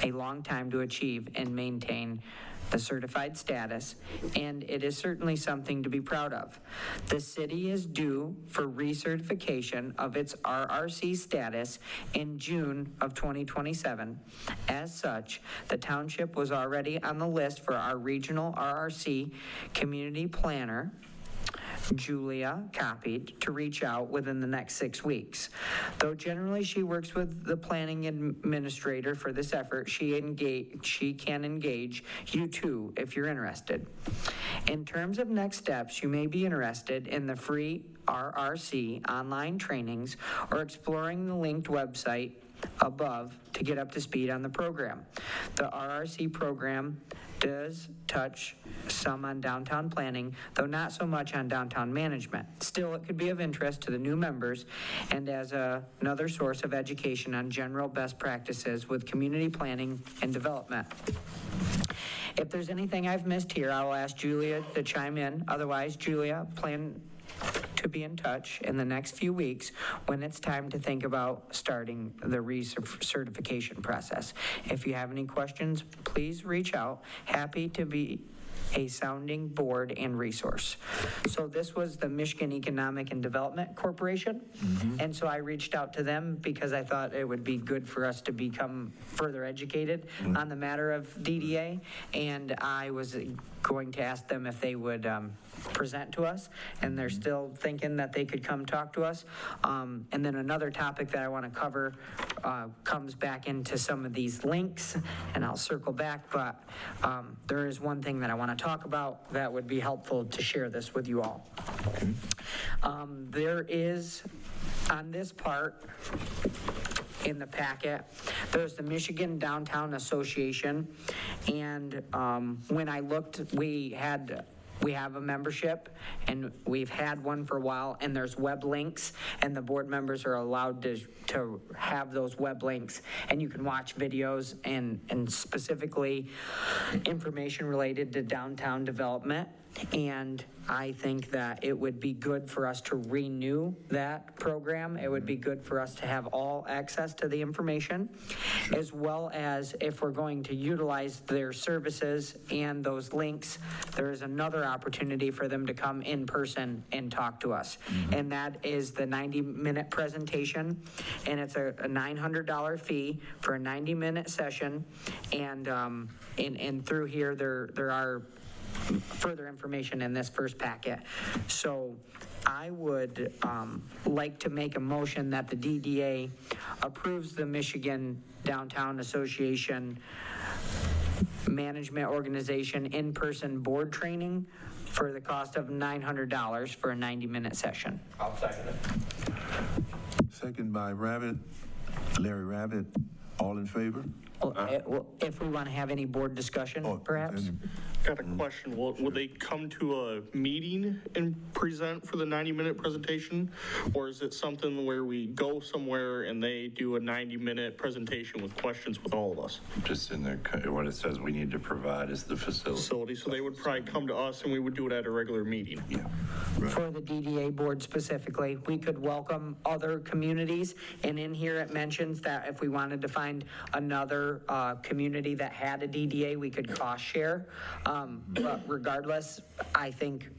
a long time to achieve and maintain the certified status, and it is certainly something to be proud of. The city is due for recertification of its RRC status in June of 2027. As such, the township was already on the list for our regional RRC community planner, Julia copied, to reach out within the next 6 weeks. Though generally she works with the planning administrator for this effort, she can engage you too if you're interested. In terms of next steps, you may be interested in the free RRC online trainings or exploring the linked website above to get up to speed on the program. The RRC program does touch some on downtown planning, though not so much on downtown management. Still, it could be of interest to the new members and as another source of education on general best practices with community planning and development. If there's anything I've missed here, I will ask Julia to chime in. Otherwise, Julia, plan to be in touch in the next few weeks when it's time to think about starting the recertification process. If you have any questions, please reach out. Happy to be a sounding board and resource. So this was the Michigan Economic and Development Corporation. And so I reached out to them because I thought it would be good for us to become further educated on the matter of DDA. And I was going to ask them if they would present to us, and they're still thinking that they could come talk to us. And then another topic that I want to cover comes back into some of these links, and I'll circle back, but there is one thing that I want to talk about that would be helpful to share this with you all. There is, on this part, in the packet, there's the Michigan Downtown Association, and when I looked, we have a membership, and we've had one for a while, and there's web links, and the board members are allowed to have those web links, and you can watch videos and specifically information related to downtown development and I think that it would be good for us to renew that program. It would be good for us to have all access to the information, as well as if we're going to utilize their services and those links, there is another opportunity for them to come in person and talk to us. And that is the 90-minute presentation, and it's a $900 fee for a 90-minute session. And through here, there are further information in this first packet. So I would like to make a motion that the DDA approves the Michigan Downtown Association Management Organization in-person board training for the cost of $900 for a 90-minute session. I'll second it. Second by Larry Rabbit. All in favor? Well, if we want to have any board discussion, perhaps? Got a question. Will they come to a meeting and present for the 90-minute presentation? Or is it something where we go somewhere and they do a 90-minute presentation with questions with all of us? Just in there, what it says we need to provide is the facility. So they would probably come to us and we would do it at a regular meeting. Yeah. For the DDA board specifically, we could welcome other communities, and in here it mentions that if we wanted to find another community that had a DDA, we could cost share. But regardless, I think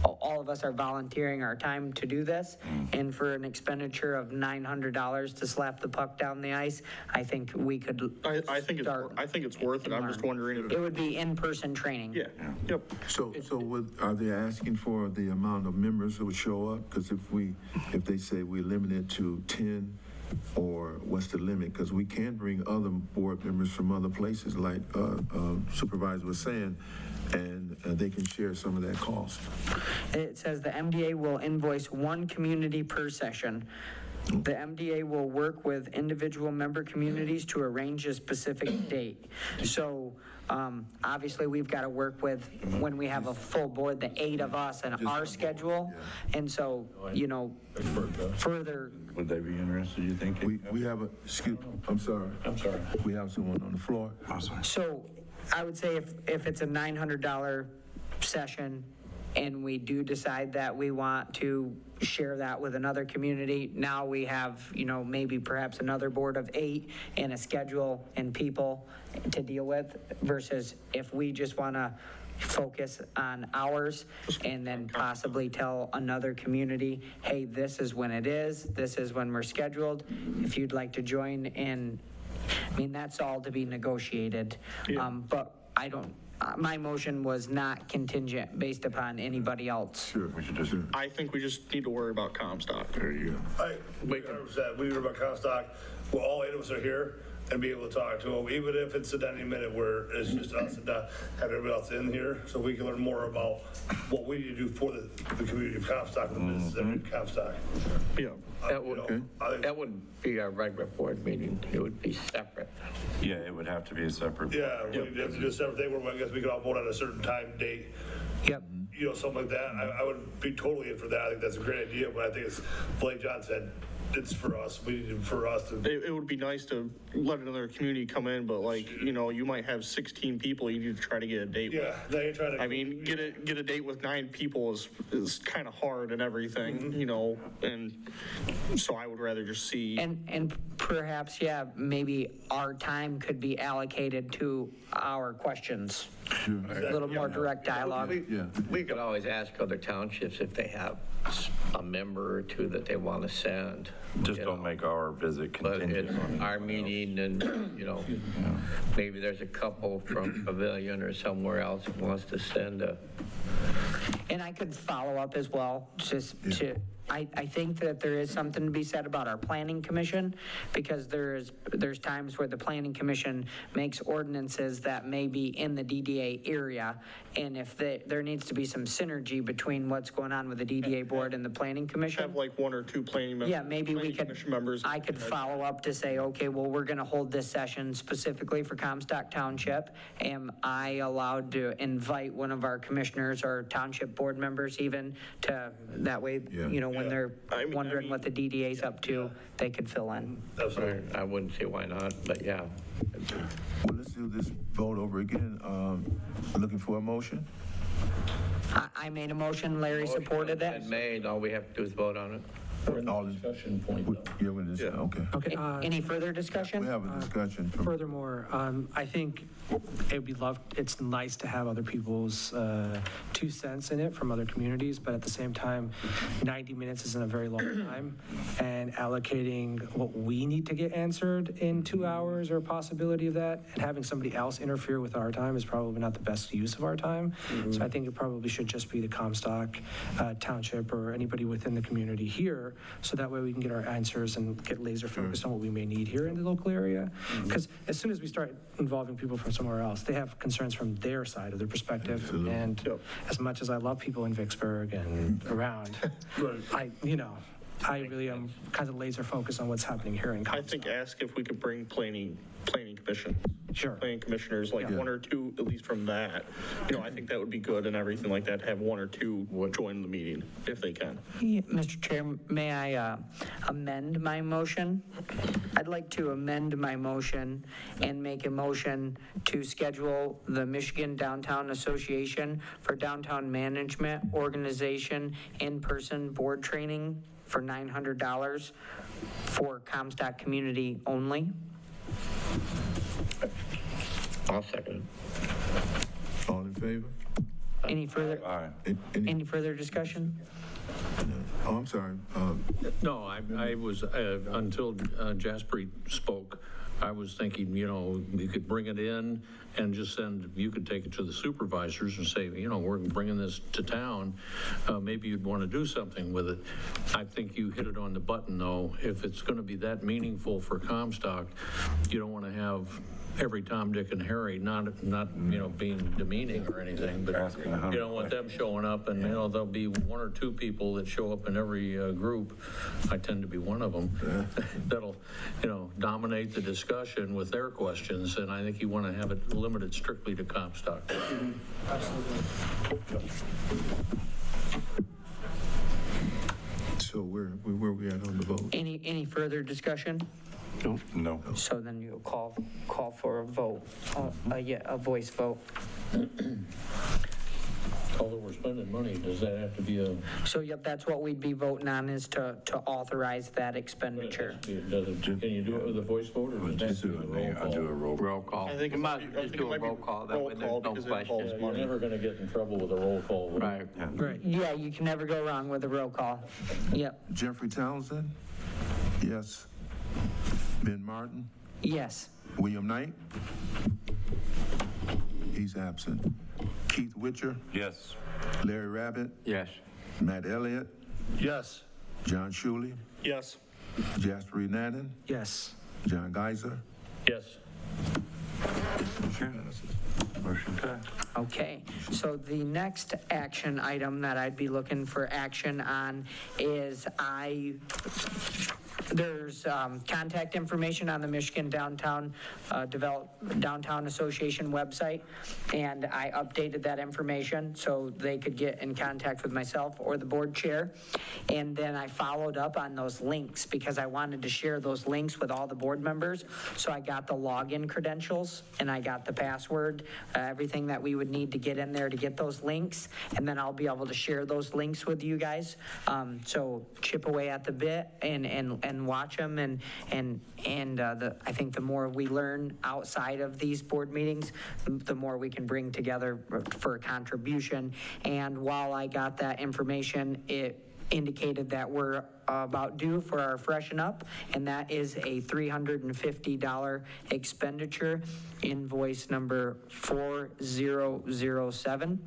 all of us are volunteering our time to do this, and for an expenditure of $900 to slap the puck down the ice, I think we could I think it's worth it. I'm just wondering if it would be in-person training. Yeah. Yep. So are they asking for the amount of members who would show up? Because if they say we limit it to 10, or what's the limit? Because we can bring other board members from other places, like Supervisor was saying, and they can share some of that cost. It says the MDA will invoice one community per session. The MDA will work with individual member communities to arrange a specific date. So obviously we've got to work with, when we have a full board, the 8 of us and our schedule. And so, further. Would they be interested, you think? We have I'm sorry. We have someone on the floor. I'm sorry. So I would say if it's a $900 session and we do decide that we want to share that with another community, now we have, maybe perhaps another board of 8 and a schedule and people to deal with, versus if we just want to focus on ours and then possibly tell another community, hey, this is when it is, this is when we're scheduled, if you'd like to join in. That's all to be negotiated. Yeah. But I don't, my motion was not contingent based upon anybody else. Sure, we should just. I think we just need to worry about Comstock. There you go. We 100%. We need to worry about Comstock. Well, all 8 of us are here and be able to talk to them, even if it's a 90-minute where it's just us and not have everybody else in here, so we can learn more about what we need to do for the community of Comstock, the business in Comstock. Yeah. That wouldn't be our regular board meeting. It would be separate. Yeah, it would have to be a separate. Yeah, we have to do a separate thing where I guess we could all vote on a certain time, date, Yep. Something like that. I would be totally in for that. I think that's a great idea, but I think it's, like John said, it's for us. We need for us to. It would be nice to let another community come in, but you might have 16 people you need to try to get a date with. Yeah, now you're trying to. Get a date with 9 people is kind of hard and everything, and so I would rather just see. And perhaps, maybe our time could be allocated to our questions. Sure. A little more direct dialogue. We could always ask other townships if they have a member or 2 that they want to send. Just don't make our visit But contingent it's on our meeting and, maybe there's a couple from Pavilion or somewhere else who wants to send a. And I could follow up as well, I think that there is something to be said about our planning commission, because there's times where the planning commission makes ordinances that may be in the DDA area, and if there needs to be some synergy between what's going on with the DDA board and the planning commission. Have like 1 or 2 planning members. Yeah, maybe we could, members. I could follow up to say, okay, well, we're going to hold this session specifically for Comstock Township. Am I allowed to invite one of our commissioners or township board members even to, that way, when they're wondering what the DDA's up to, they could fill in. I wouldn't see why not, but yeah. Well, let's do this vote over again. Looking for a motion? I made a motion, Larry supported that. Motion made, all we have to do is vote on it. We're in the discussion point, though. Yeah, we're just, okay. Okay. Any further discussion? We have a discussion from, Furthermore, I think it's nice to have other people's 2 cents in it from other communities, but at the same time, 90 minutes isn't a very long time, and allocating what we need to get answered in 2 hours or a possibility of that, and having somebody else interfere with our time is probably not the best use of our time. So I think it probably should just be the Comstock Township or anybody within the community here, so that way we can get our answers and get laser focused on what we may need here in the local area. Because as soon as we start involving people from somewhere else, they have concerns from their side of their perspective. And as much as I love people in Vicksburg and around, I really am kind of laser focused on what's happening here in I Comstock. think ask if we could bring planning commission. Sure. Planning commissioners, like 1 or 2, at least from that. I think that would be good and everything like that, to have 1 or 2 join the meeting, if they can. Yeah, Mr. Chair, may I amend my motion? I'd like to amend my motion and make a motion to schedule the Michigan Downtown Association for Downtown Management Organization in-person board training for $900 for Comstock community only. I'll second it. all in favor? Any further, any further discussion? Oh, I'm sorry. No, I was, until Jasper spoke, I was thinking, you could bring it in and just you could take it to the supervisors and say, we're bringing this to town. Maybe you'd want to do something with it. I think you hit it on the button, though. If it's going to be that meaningful for Comstock, you don't want to have every Tom, Dick, and Harry, not being demeaning or anything, but you don't want them showing up, and there'll be 1 or 2 people that show up in every group. I tend to be one of them. That'll dominate the discussion with their questions, and I think you want to have it limited strictly to Comstock. Absolutely. So where we at on the vote? Any further discussion? No. So then you'll call for a vote, a voice vote. Although we're spending money, does that have to be a? So, yep, that's what we'd be voting on, is to authorize that expenditure. Can you do it with a voice vote, or does it have to be a roll call? I'll do a Roll call. I think it might be- Just do a roll call, that way there's no because it question. involves You're never going to get in trouble with a roll call. Right. Right. Yeah, you can never go wrong with a roll call. Yep, Jeffrey Townsend? Yes. Ben Martin? yes. William Knight? He's absent. Keith Witcher? Yes. Larry Rabbit? Yes. Matt Elliott? Yes. John Shuley? Yes. Jasper Naden? Yes. John Geiser? Yes. Motion passed. Okay, so the next action item that I'd be looking for action on is there's contact information on the Michigan Downtown Downtown Association website, and I updated that information so they could get in contact with myself or the board chair. And then I followed up on those links because I wanted to share those links with all the board members. So I got the login credentials and I got the password, everything that we would need to get in there to get those links. And then I'll be able to share those links with you guys. So chip away at the bit and watch them, and I think the more we learn outside of these board meetings, the more we can bring together for a contribution. And while I got that information, it indicated that we're about due for our freshen up, and that is a $350 expenditure, invoice number 4007.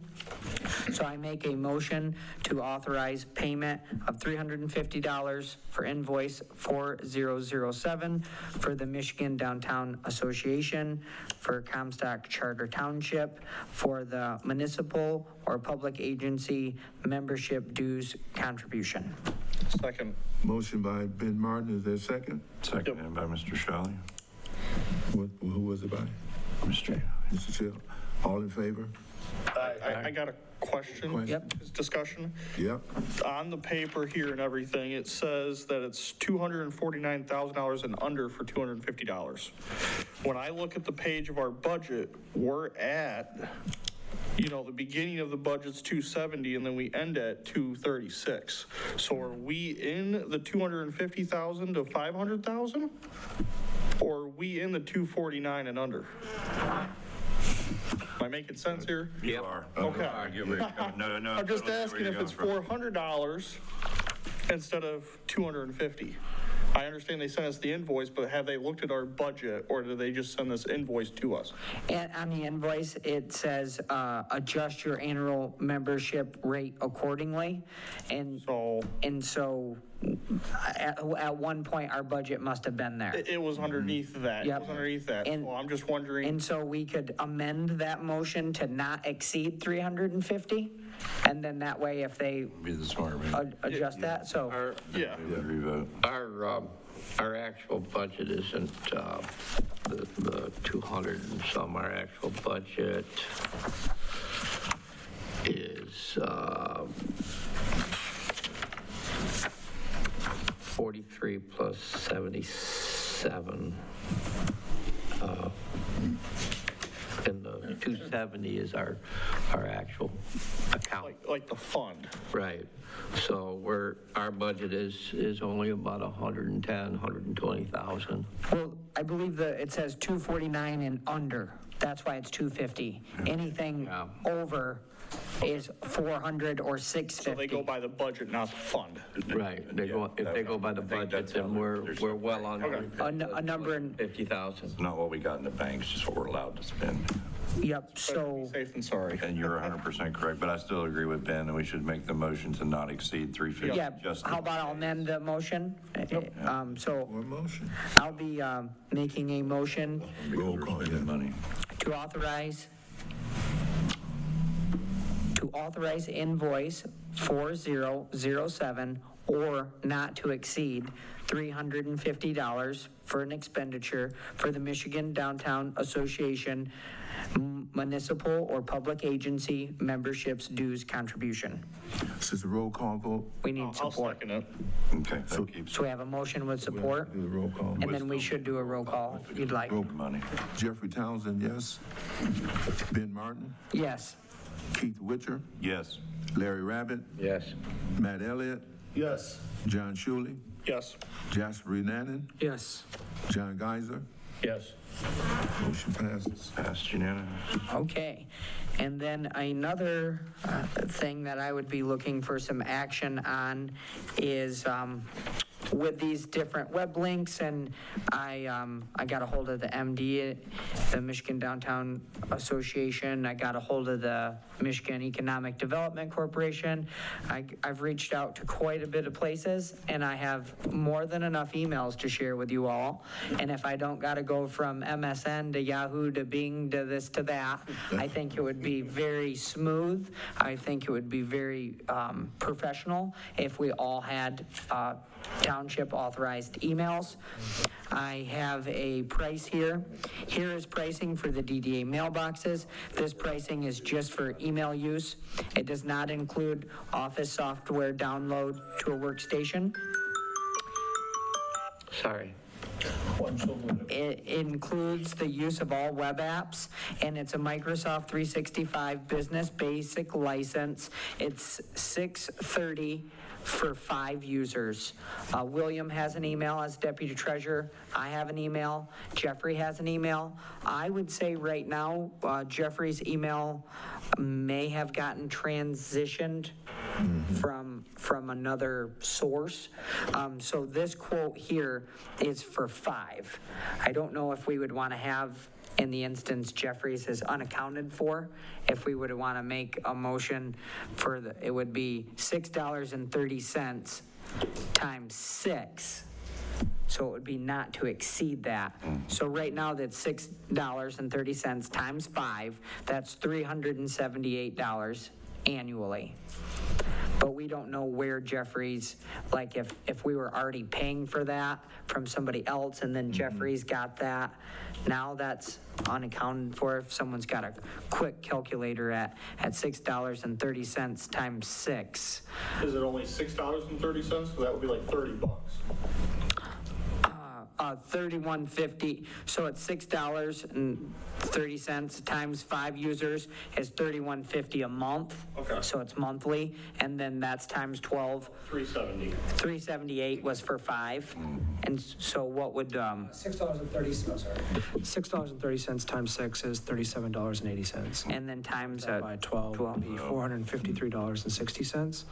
So I make a motion to authorize payment of $350 for invoice 4007 for the Michigan Downtown Association for Comstock Charter Township for the municipal or public agency membership dues contribution. Second. Motion by Ben Martin, is there a second? Seconded by Mr. Shelley. Who was it by? Mr. Mr. Chill. All in favor? I got a question. Yep. Discussion. Yep. On the paper here and everything, it says that it's $249,000 and under for $250. When I look at the page of our budget, we're at you know, the beginning of the budget's 270 and then we end at 236. So are we in the 250,000 to 500,000? Or are we in the 249 and under? Am I making sense here? You are. Okay. I get where you're going. No. I'm just totally get asking where if you're it's going from. $400 instead of 250. I understand they sent us the invoice, but have they looked at our budget or do they just send this invoice to us? And on the invoice, it says, adjust your annual membership rate accordingly. And so at one point, our budget must have been there. It was underneath that. Yep. It was underneath that. And- So I'm just wondering. And so we could amend that motion to not exceed 350? And then that way, if they Be the smart man. adjust that, so. Yeah. Revote. Our actual budget isn't the 200 and some. Our actual budget is 43 plus 77. And the 270 is our actual account. Like the fund. Right. So our budget is only about 110, 120,000. Well, I believe that it says 249 and under. That's why it's 250. Anything over is 400 or 650. So they go by the budget, not the fund. Right. If they go by the budget, then we're well under A number in, 50,000. Not what we got in the bank, it's just what we're allowed to spend. yep, so, Safe and sorry. And you're 100% correct, but I still agree with Ben that we should make the motion to not exceed 350. yeah, Just how about I'll amend the motion? So One motion. I'll be making a motion Roll call, yeah. money. to authorize invoice 4007 or not to exceed $350 for an expenditure for the Michigan Downtown Association municipal or public agency memberships dues contribution. This is a roll call vote. We need I'll support. second it. Okay, thank you. So we have a motion with support, Do the roll call. and then we should do a roll call if you'd like. Money. Jeffrey Townsend, yes. Ben Martin, Yes. Keith Witcher, Yes. Larry Rabbit, Yes. Matt Elliott, Yes. John Shuley, Yes. Jasper Renanen, Yes. John Geiser. Yes. Motion passes. Passed unanimous. Okay, and then another thing that I would be looking for some action on is with these different web links, and I got a hold of the MD, the Michigan Downtown Association. I got a hold of the Michigan Economic Development Corporation. I've reached out to quite a bit of places, and I have more than enough emails to share with you all. And if I don't got to go from MSN to Yahoo to Bing to this to that, I think it would be very smooth. I think it would be very professional if we all had township authorized emails. I have a price here. Here is pricing for the DDA mailboxes. This pricing is just for email use. It does not include office software download to a workstation. Sorry. It includes the use of all web apps, and it's a Microsoft 365 Business Basic license. It's $630 for 5 users. William has an email as deputy treasurer. I have an email. Jeffrey has an email. I would say right now, Jeffrey's email may have gotten transitioned from another source. So this quote here is for 5. I don't know if we would want to have, in the instance Jeffrey's is unaccounted for, if we would want to make a motion for it would be $6.30 times 6. So it would be not to exceed that. So right now that's $6.30 times 5, that's $378 annually. But we don't know where Jeffrey's, like if we were already paying for that from somebody else and then Jeffrey's got that, now that's unaccounted for. If someone's got a quick calculator at $6.30 times 6. Is it only $6.30? So that would be like $30. $31.50, so it's $6.30 30 cents times 5 users is $31.50 a month. Okay. So it's monthly, and then that's times 12. 370. 378 was for 5. And so what would, $6.30 times 6 is $37.80. and then times By 12 would be $453.60.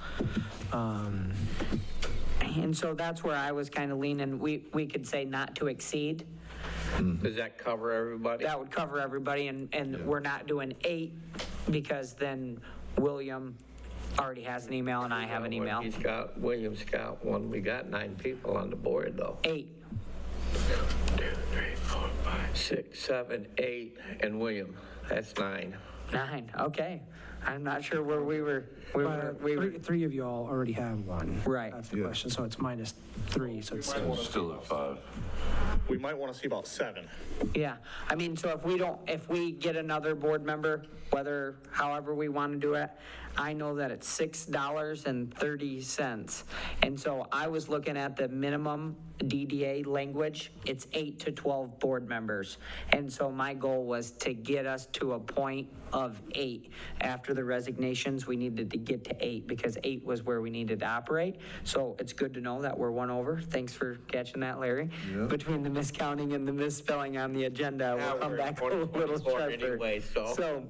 And so that's where I was kind of leaning, we could say not to exceed. Does that cover everybody? That would cover everybody, and we're not doing 8, because then William already has an email and I have an email. William's got one. We got 9 people on the board, though. 8. 1, 2, 3, 4, 5, 6, 7, 8, and William. That's 9. 9, okay. I'm not sure where we were. Three of you all already have one. Right. That's the question, so it's -3, so it's 6. Still at 5. We might want to see about 7. Yeah, I mean, so if we get another board member, however we want to do it, I know that it's $6.30. And so I was looking at the minimum DDA language, it's 8 to 12 board members. And so my goal was to get us to a point of 8. After the resignations, we needed to get to 8 because 8 was where we needed to operate. So it's good to know that we're 1 over. Thanks for catching that, Larry. Yeah. Between the miscounting and the misspelling on the agenda, Now we'll come we're back a at little 24 sharper. anyway, so.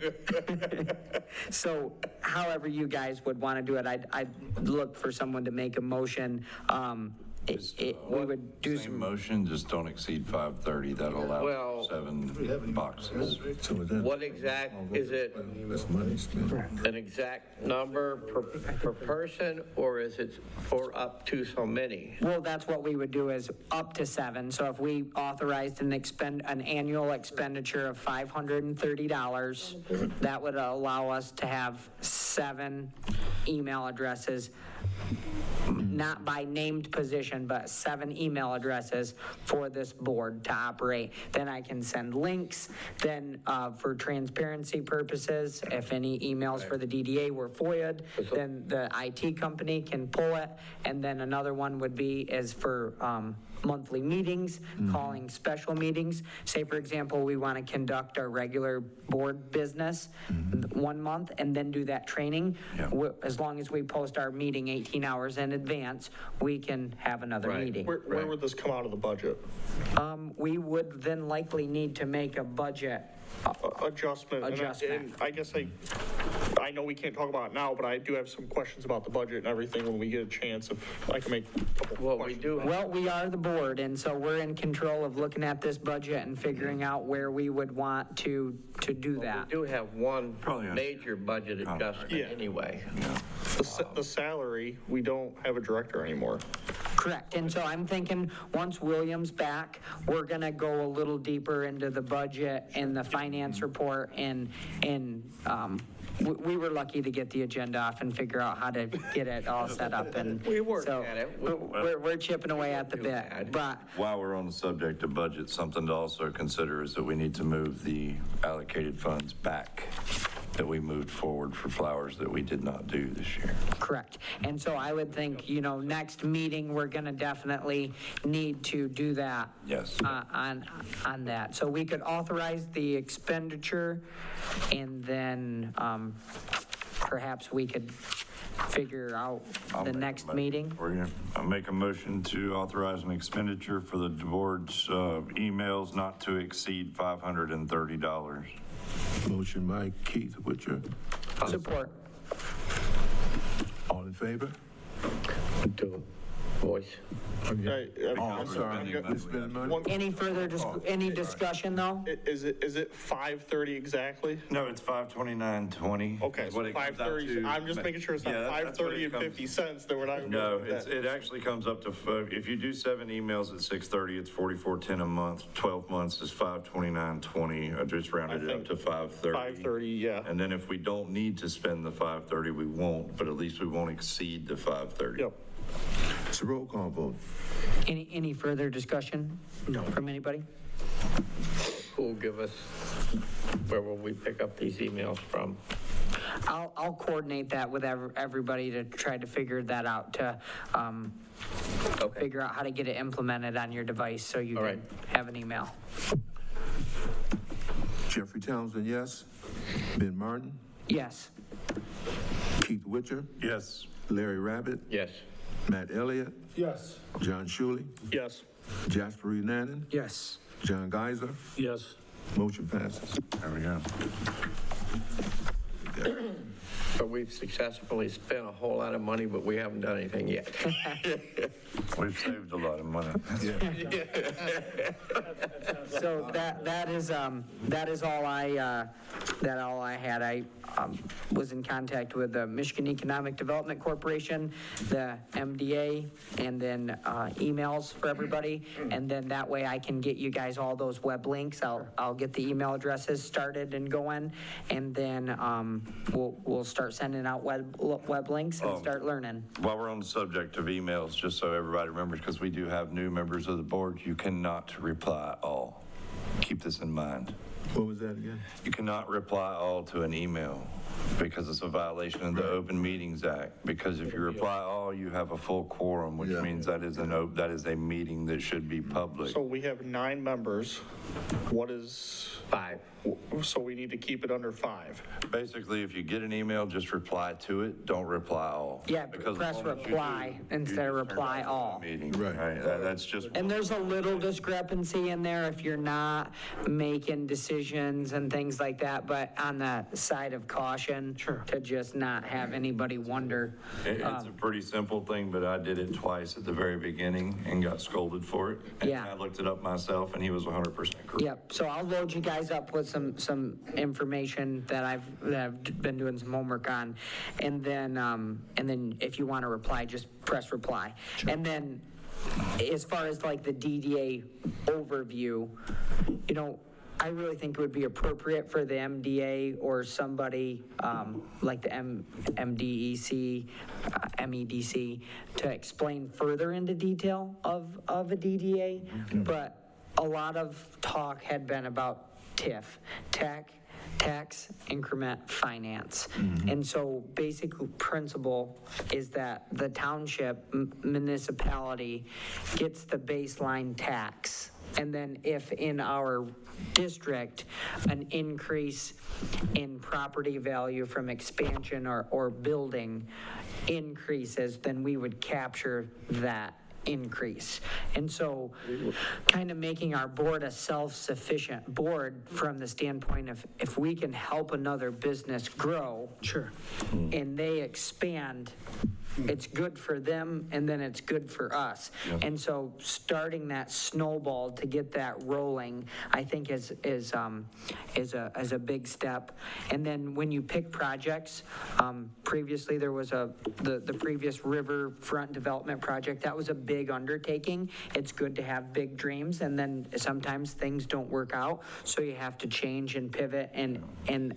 So however you guys would want to do it, I'd look for someone to make a motion. We would do Same some, motion, just don't exceed 530. That'll allow Well- 7 boxes. What exact, is it That's money spent. an exact number per person, or is it for up to so many? well, that's what we would do is up to 7. So if we authorized an annual expenditure of $530, that would allow us to have 7 email addresses, not by named position, but 7 email addresses for this board to operate. Then I can send links. Then for transparency purposes, if any emails for the DDA were FOIA'd, then the IT company can pull it. And then another one would be is for monthly meetings, calling special meetings. Say, for example, we want to conduct our regular board business 1 month and then do that training. Yeah. As long as we post our meeting 18 hours in advance, we can have another Right. meeting. Where would this come out of the budget? We would then likely need to make a budget. Adjustment. And I guess I know we can't talk about it now, but I do have some questions about the budget and everything when we get a chance, if I can make a couple Well, we questions. do, Well, we are the board, and so we're in control of looking at this budget and figuring out where we would want to do that. we do have one Probably a- major budget adjustment Yeah. anyway. The salary, we don't have a director anymore. Correct, and so I'm thinking, once William's back, we're gonna go a little deeper into the budget and the finance report, and we were lucky to get the agenda off and figure out how to get it all set up, and. We worked so at it. We're chipping away at the Too bit, bad. but, While we're on the subject of budget, something to also consider is that we need to move the allocated funds back that we moved forward for flowers that we did not do this year. correct, and so I would think, next meeting, we're gonna definitely need to do that. Yes. On that, so we could authorize the expenditure, and then perhaps we could figure out the next meeting. I'll make a motion to authorize an expenditure for the board's emails not to exceed $530. Motion by Keith Witcher. Support. All in favor? Do voice. Oh, I'm sorry. It's been money. Any further, any discussion, though? Is it 5:30 exactly? No, it's 529.20. Okay, is so what it comes out 5:30, to. I'm just making sure it's not Yeah, that's what 5:30 it and comes- 50 cents, then we're not. gonna No, go with that. it actually comes up to, if you do 7 emails at 6:30, it's $44.10 a month. 12 months is $529.20. I just rounded it up to 5:30. 5:30, yeah. And then if we don't need to spend the 5:30, we won't, but at least we won't exceed the 5:30. Yep. It's a roll call vote. Any further discussion? No. From anybody? Who'll give us, where will we pick up these emails from? I'll coordinate that with everybody to try to figure that out, to Okay. figure out how to get it implemented on your device so you All can right. have an email. Jeffrey Townsend, yes. Ben Martin, Yes. Keith Witcher, Yes. Larry Rabbit, Yes. Matt Elliott, Yes. John Shuley, Yes. Jasper Renanen, Yes. John Geiser. Yes. Motion passes. There we go. So we've successfully spent a whole lot of money, but we haven't done anything yet. We've saved a lot of money. So that is all I had. I was in contact with the Michigan Economic Development Corporation, the MDA, and then emails for everybody. And then that way I can get you guys all those web links. I'll get the email addresses started and going, and then we'll start sending out web links and start learning. While we're on the subject of emails, just so everybody remembers, because we do have new members of the board, you cannot reply all. Keep this in mind. What was that again? You cannot reply all to an email because it's a violation of the Open Meetings Act. Because if you reply all, you have a full quorum, which Yeah. means that is a meeting that should be public. So we have 9 members. What is, 5. so we need to keep it under 5. Basically, if you get an email, just reply to it. Don't reply all. Yeah, Because press as long as you reply do, instead of you just reply turn off all. the meeting. Right. That's just. And there's a little discrepancy in there if you're not making decisions and things like that, but on the side of caution. Sure. To just not have anybody wonder. It's a pretty simple thing, but I did it twice at the very beginning and got scolded for it. And Yeah. I looked it up myself and he was 100% correct. Yep, so I'll load you guys up with some information that I've been doing some homework on. And then if you want to reply, just press reply. And then as far as like the DDA overview, I really think it would be appropriate for the MDA or somebody like the MEDC to explain further into detail of a DDA. But a lot of talk had been about TIF, tax increment finance. And so basic principle is that the township municipality gets the baseline tax. And then if in our district, an increase in property value from expansion or building increases, then we would capture that increase. And so kind of making our board a self-sufficient board from the standpoint of if we can help another business grow. Sure. And they expand, it's good for them and then it's good for us. And so starting that snowball to get that rolling, I think is a big step. And then when you pick projects, previously there was the previous riverfront development project, that was a big undertaking. It's good to have big dreams, and then sometimes things don't work out, so you have to change and pivot, and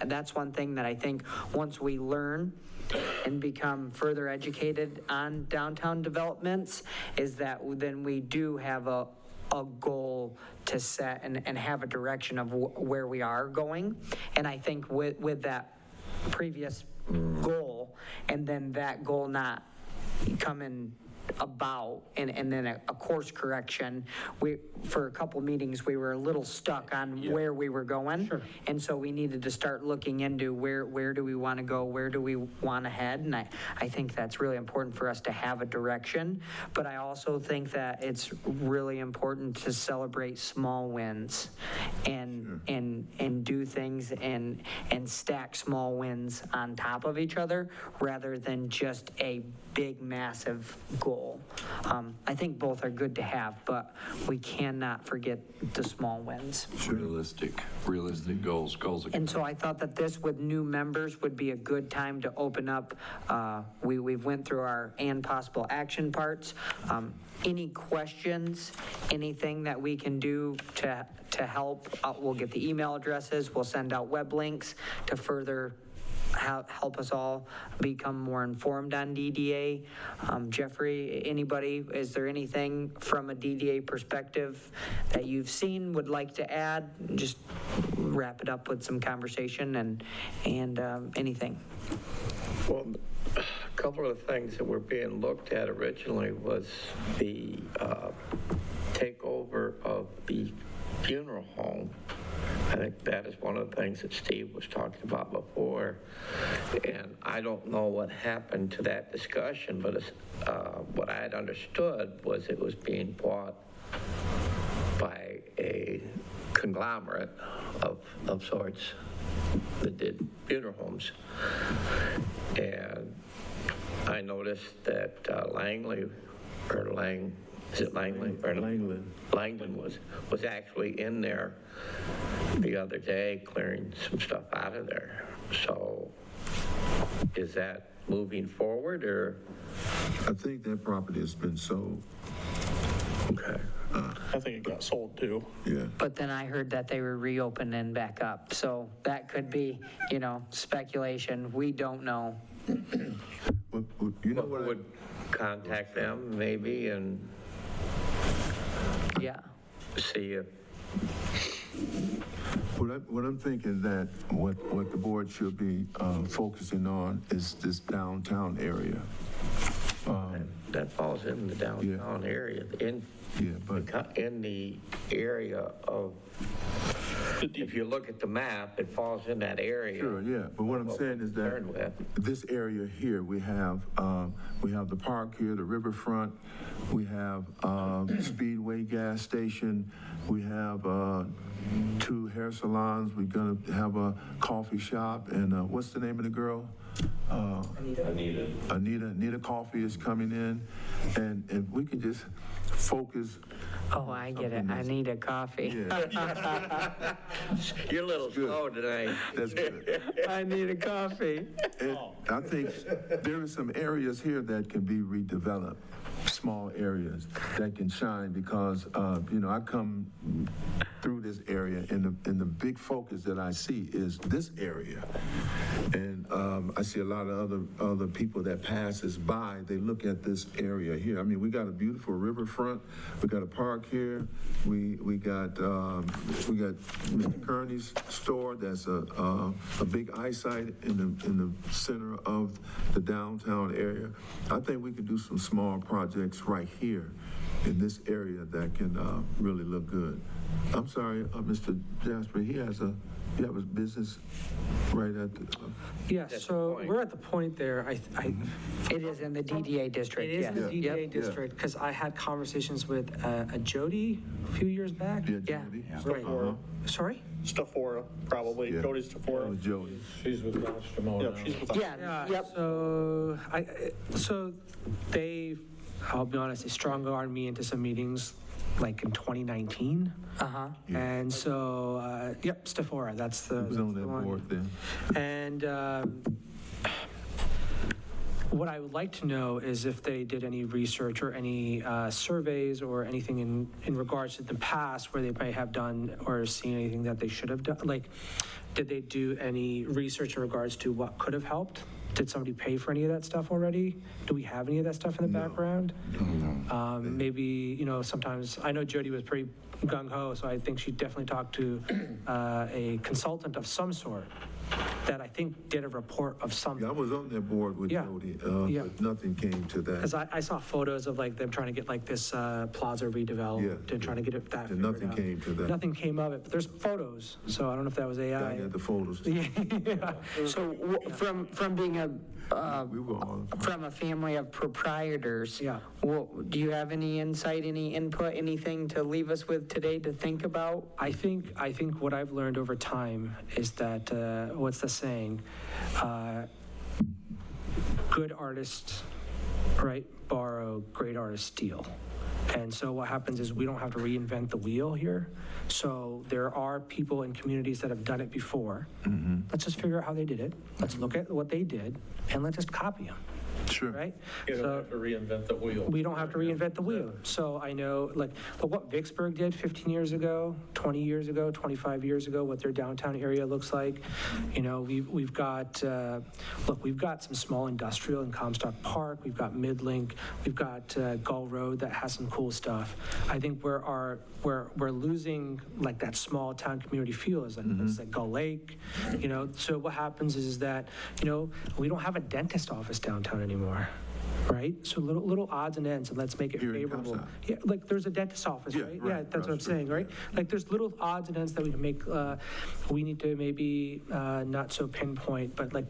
that's one thing that I think once we learn and become further educated on downtown developments, is that then we do have a goal to set and have a direction of where we are going. And I think with that previous goal, and then that goal not coming about, and then a course correction, for a couple meetings, we were a little stuck on where we were going. Sure. And so we needed to start looking into where do we want to go, where do we want to head, and I think that's really important for us to have a direction. But I also think that it's really important to celebrate small wins and do things and stack small wins on top of each other rather than just a big, massive goal. I think both are good to have, but we cannot forget the small wins. Realistic goals. And so I thought that this, with new members, would be a good time to open up. We've went through our and possible action parts. Any questions, anything that we can do to help, we'll get the email addresses, we'll send out web links to further help us all become more informed on DDA. Jeffrey, anybody, is there anything from a DDA perspective that you've seen, would like to add? Just wrap it up with some conversation and anything. Well, a couple of the things that were being looked at originally was the takeover of the funeral home. I think that is one of the things that Steve was talking about before. And I don't know what happened to that discussion, but what I had understood was it was being bought by a conglomerate of sorts that did funeral homes. And I noticed that Langdon was actually in there the other day clearing some stuff out of there. So is that moving forward, or? I think that property has been sold. Okay. I think it got sold too. Yeah. But then I heard that they were reopening back up, so that could be, speculation. We don't know. Well, you know what? Would contact them maybe and Yeah. see if, What I'm thinking that what the board should be focusing on is this downtown area. that falls in the downtown area, Yeah, but in the area of, if you look at the map, it falls in that area. sure, yeah. But what I'm saying is that Concerned with. this area here, we have the park here, the riverfront, we have Speedway gas station, we have 2 hair salons, we're gonna have a coffee shop, and what's the name of the girl? Anita Coffee is coming in, and if we can just focus. Oh, I get it. I need a coffee. Yeah, You're a little slow tonight. that's good. I need a coffee. And I think there are some areas here that can be redeveloped, small areas that can shine, because, I come through this area, and the big focus that I see is this area. And I see a lot of other people that passes by, they look at this area here. I mean, we got a beautiful riverfront, we got a park here, we got Mr. Kearney's store, that's a big eyesight in the center of the downtown area. I think we could do some small projects right here in this area that can really look good. I'm sorry, Mr. Jasper, you have a business right at the, Yeah, so we're at the point there, It is in the DDA district, it is yes. in the DDA Yep. district, because I had conversations with a Jody a few years back. yeah, Yeah. Jody. Right. Sorry? Stafora, probably. Yeah. Jody's That Stafora. was Jody. She's with Nostromo Yeah, now. she's with us. Yeah, yep. So they, I'll be honest, they strong-armed me into some meetings like in 2019. Uh-huh. And so, Stafora, that's the. He was on that's the that one. board then. And what I would like to know is if they did any research or any surveys or anything in regards to the past where they may have done or seen anything that they should have done. Like, did they do any research in regards to what could have helped? Did somebody pay for any of that stuff already? Do we have any of that stuff in the background? Maybe, sometimes, I know Jody was pretty gung-ho, so I think she definitely talked to a consultant of some sort that I think did a report of something. Yeah, I was on that board with Yeah. Jody, Yeah. but nothing came to that. Because I saw photos of like them trying to get like this plaza redeveloped Yeah, and trying to get it that And figured nothing out. came to that. Nothing came of it, but there's photos, so I don't know if that was I AI. got the photos. Yeah. So from being We were on. from a family of proprietors. Yeah. Well, do you have any insight, any input, anything to leave us with today to think about? I think what I've learned over time is that, what's the saying? Good artists, right, borrow, great artists steal. And so what happens is we don't have to reinvent the wheel here. So there are people in communities that have done it before. Let's just figure out how they did it. Let's look at what they did and let's just copy them. Sure. Right? You don't So have to reinvent the wheel. we don't have to reinvent the wheel. So I know, like what Vicksburg did 15 years ago, 20 years ago, 25 years ago, what their downtown area looks like. We've got, we've got some small industrial in Comstock Park. We've got Midlink. We've got Gull Road that has some cool stuff. I think we're losing like that small town community feel is like, it's like Gull Lake, So what happens is that, we don't have a dentist office downtown anymore. right? So little odds and ends, and let's make it Here in favorable. Comstock. Yeah, like there's a dentist's office, Yeah, right? right, Yeah, that's what I'm across the saying, right? Like there's little odds and ends that we can make, we need to maybe not so pinpoint, but like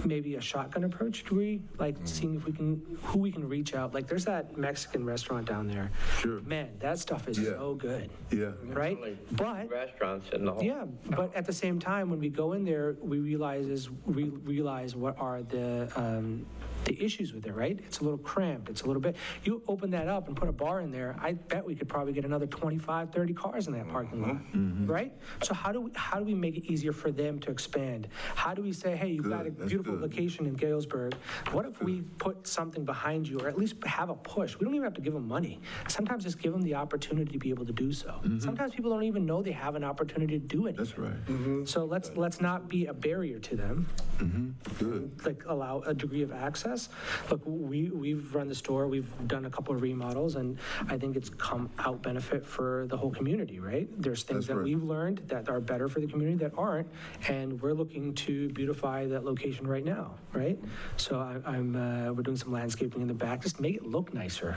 maybe a shotgun approach, do we? Like seeing if we can, who we can reach out. Like there's that Mexican restaurant down there. Sure. Man, that stuff is Yeah. so good, Yeah. right? Only But Restaurants in the whole. yeah, but at the same time, when we go in there, we realize what are the issues with it, right? It's a little cramped, it's a little bit, you open that up and put a bar in there, I bet we could probably get another 25, 30 cars in that parking lot, right? So how do we make it easier for them to expand? How do we say, hey, you've got a Good, that's beautiful good. location in Galesburg, what if we put something behind you, or at least have a push? We don't even have to give them money. Sometimes just give them the opportunity to be able to do so. Sometimes people don't even know they have an opportunity to do it. That's right. So let's not be a barrier to them, Good. like allow a degree of access. Look, we've run the store, we've done a couple of remodels, and I think it's come out benefit for the whole community, right? There's things That's that right. we've learned that are better for the community that aren't, and we're looking to beautify that location right now, right? So we're doing some landscaping in the back, just make it look nicer,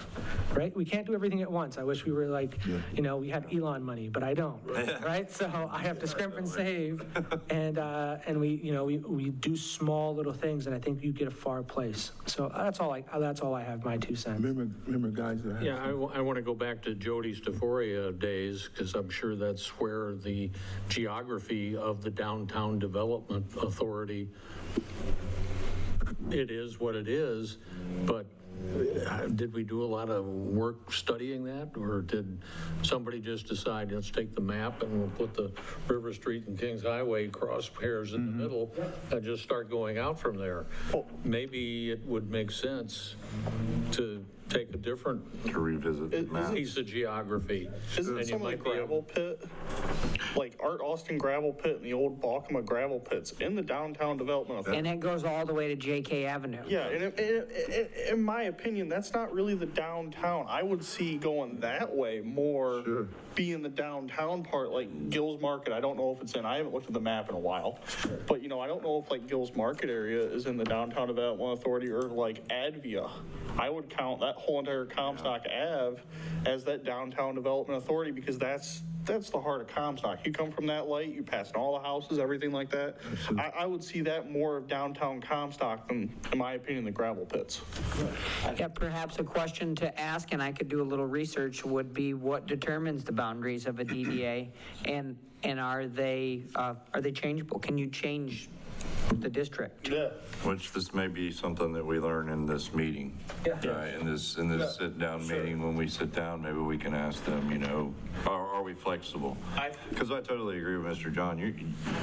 right? We can't do everything at once. I wish we were like, we had Elon money, but I don't, right? So I have to scrimp and save, and we do small little things, and I think you get a far place. So that's all I have, my 2 cents. Remember guys that have. Yeah, I want to go back to Jody Staforia days, because I'm sure that's where the geography of the Downtown Development Authority, it is what it is, but did we do a lot of work studying that, or did somebody just decide, let's take the map and we'll put the River Street and Kings Highway crosshairs in the middle and just start going out from there? Maybe it would make sense to take a different To revisit the map. piece of geography. Isn't And you some of the might be able- gravel pit, like Art Austin gravel pit and the old Balkema gravel pits in the downtown development authority? And it goes all the way to JK Avenue. Yeah, and in my opinion, that's not really the downtown. I would see going that way more, being the downtown part, like Gills Market. I don't know if it's in, I haven't looked at the map in a while, but I don't know if like Gills Market area is in the downtown development authority, or like Advia. I would count that whole entire Comstock Ave as that downtown development authority, because that's the heart of Comstock. You come from that light, you pass all the houses, everything like that. I would see that more of downtown Comstock than, in my opinion, the gravel pits. Yeah, perhaps a question to ask, and I could do a little research, would be what determines the boundaries of a DDA, and are they changeable? Can you change the district? Yeah. Which this may be something that we learn in this meeting. Right, in this sit-down meeting, when we sit down, maybe we can ask them, are we flexible? Because I totally agree with Mr. John.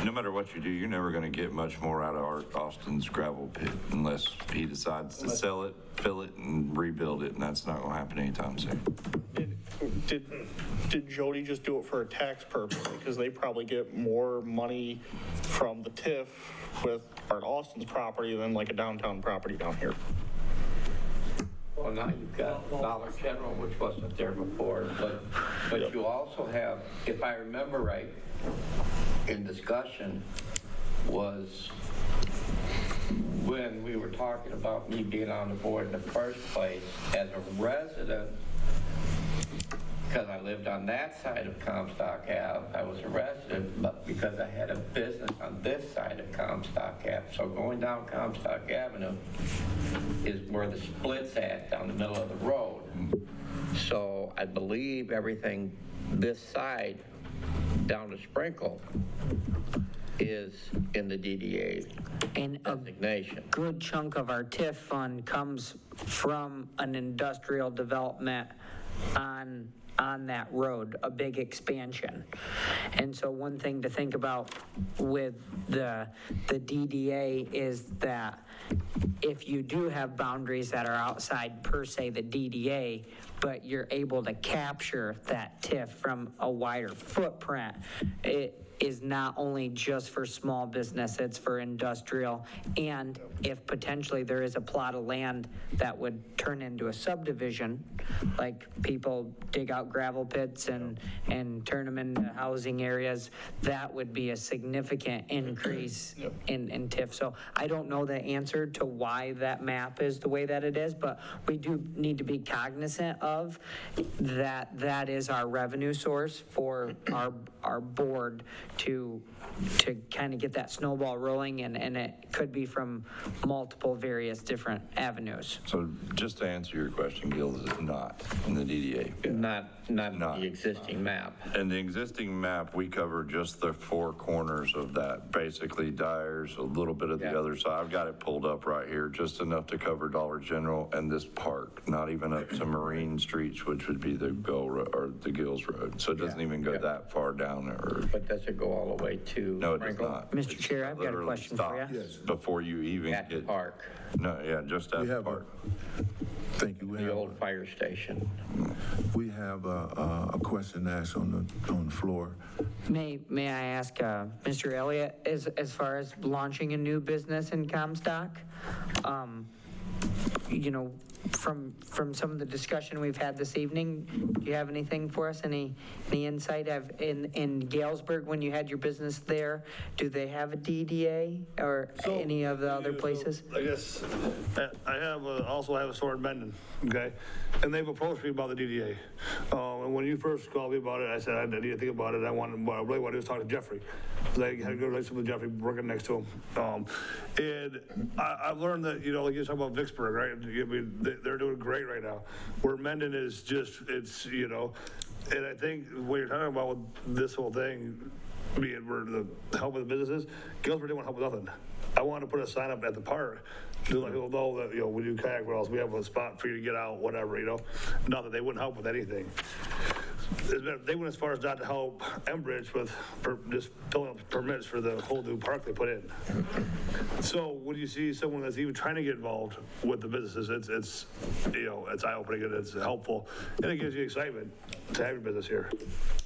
No matter what you do, you're never going to get much more out of Art Austin's gravel pit unless he decides to sell it, fill it, and rebuild it, and that's not going to happen anytime soon. Did Jody just do it for a tax purpose? Because they probably get more money from the TIF with Art Austin's property than like a downtown property down here. Well, now you've got Dollar General, which wasn't there before, but you also have, if I remember right, in discussion was when we were talking about me being on the board in the first place, as a resident, because I lived on that side of Comstock Ave, I was a resident, but because I had a business on this side of Comstock Ave. So going down Comstock Avenue is where the split's at, down the middle of the road. So I believe everything this side down to Sprinkle is in the DDA And a designation. good chunk of our TIF fund comes from an industrial development on that road, a big expansion. And so one thing to think about with the DDA is that if you do have boundaries that are outside per se the DDA, but you're able to capture that TIF from a wider footprint. It is not only just for small business, it's for industrial, and if potentially there is a plot of land that would turn into a subdivision, like people dig out gravel pits and turn them into housing areas, that would be a significant increase in TIF. So I don't know the answer to why that map is the way that it is, but we do need to be cognizant of that. That is our revenue source for our board to kind of get that snowball rolling, and it could be from multiple various different avenues. So just to answer your question, Gil, this is not in the DDA. Not the existing map. In the existing map, we cover just the four corners of that, basically Dyer's, a little bit of the other side. I've got it pulled up right here, just enough to cover Dollar General and this park, not even up to Marine Streets, which would be the Gills Road. So it doesn't even go that far down there. But does it go all the way to? No, it does not. Mr. Chair, I've got a question for you. Yes. Before you even At the get. park, No, yeah, just at We the have park. Thank you. the old fire station. We have a question asked on the floor. May I ask Mr. Elliott, as far as launching a new business in Comstock, you know, from some of the discussion we've had this evening, do you have anything for us? Any insight? In Galesburg, when you had your business there, do they have a DDA or any of the other places? I guess I also have a store in Mendon, okay? And they've approached me about the DDA. And when you first called me about it, I said I need to think about it. What I really wanted to do was talk to Jeffrey. I had a good relationship with Jeffrey, working next to him. And I've learned that, you know, like you're talking about Vicksburg, right? I mean, they're doing great right now. Where Mendon is just, it's, you know, and I think what you're talking about with this whole thing, being where the help with the businesses, Galesburg didn't want to help with nothing. I wanted to put a sign up at the park to let people know that, you know, we do kayak rails, we have a spot for you to get out, whatever, you know. Not that they wouldn't help with anything. They went as far as not to help Enbridge with just filling up permits for the whole new park they put in. So when you see someone that's even trying to get involved with the businesses, it's you know, it's eye-opening and it's helpful, and it gives you excitement to have your business here.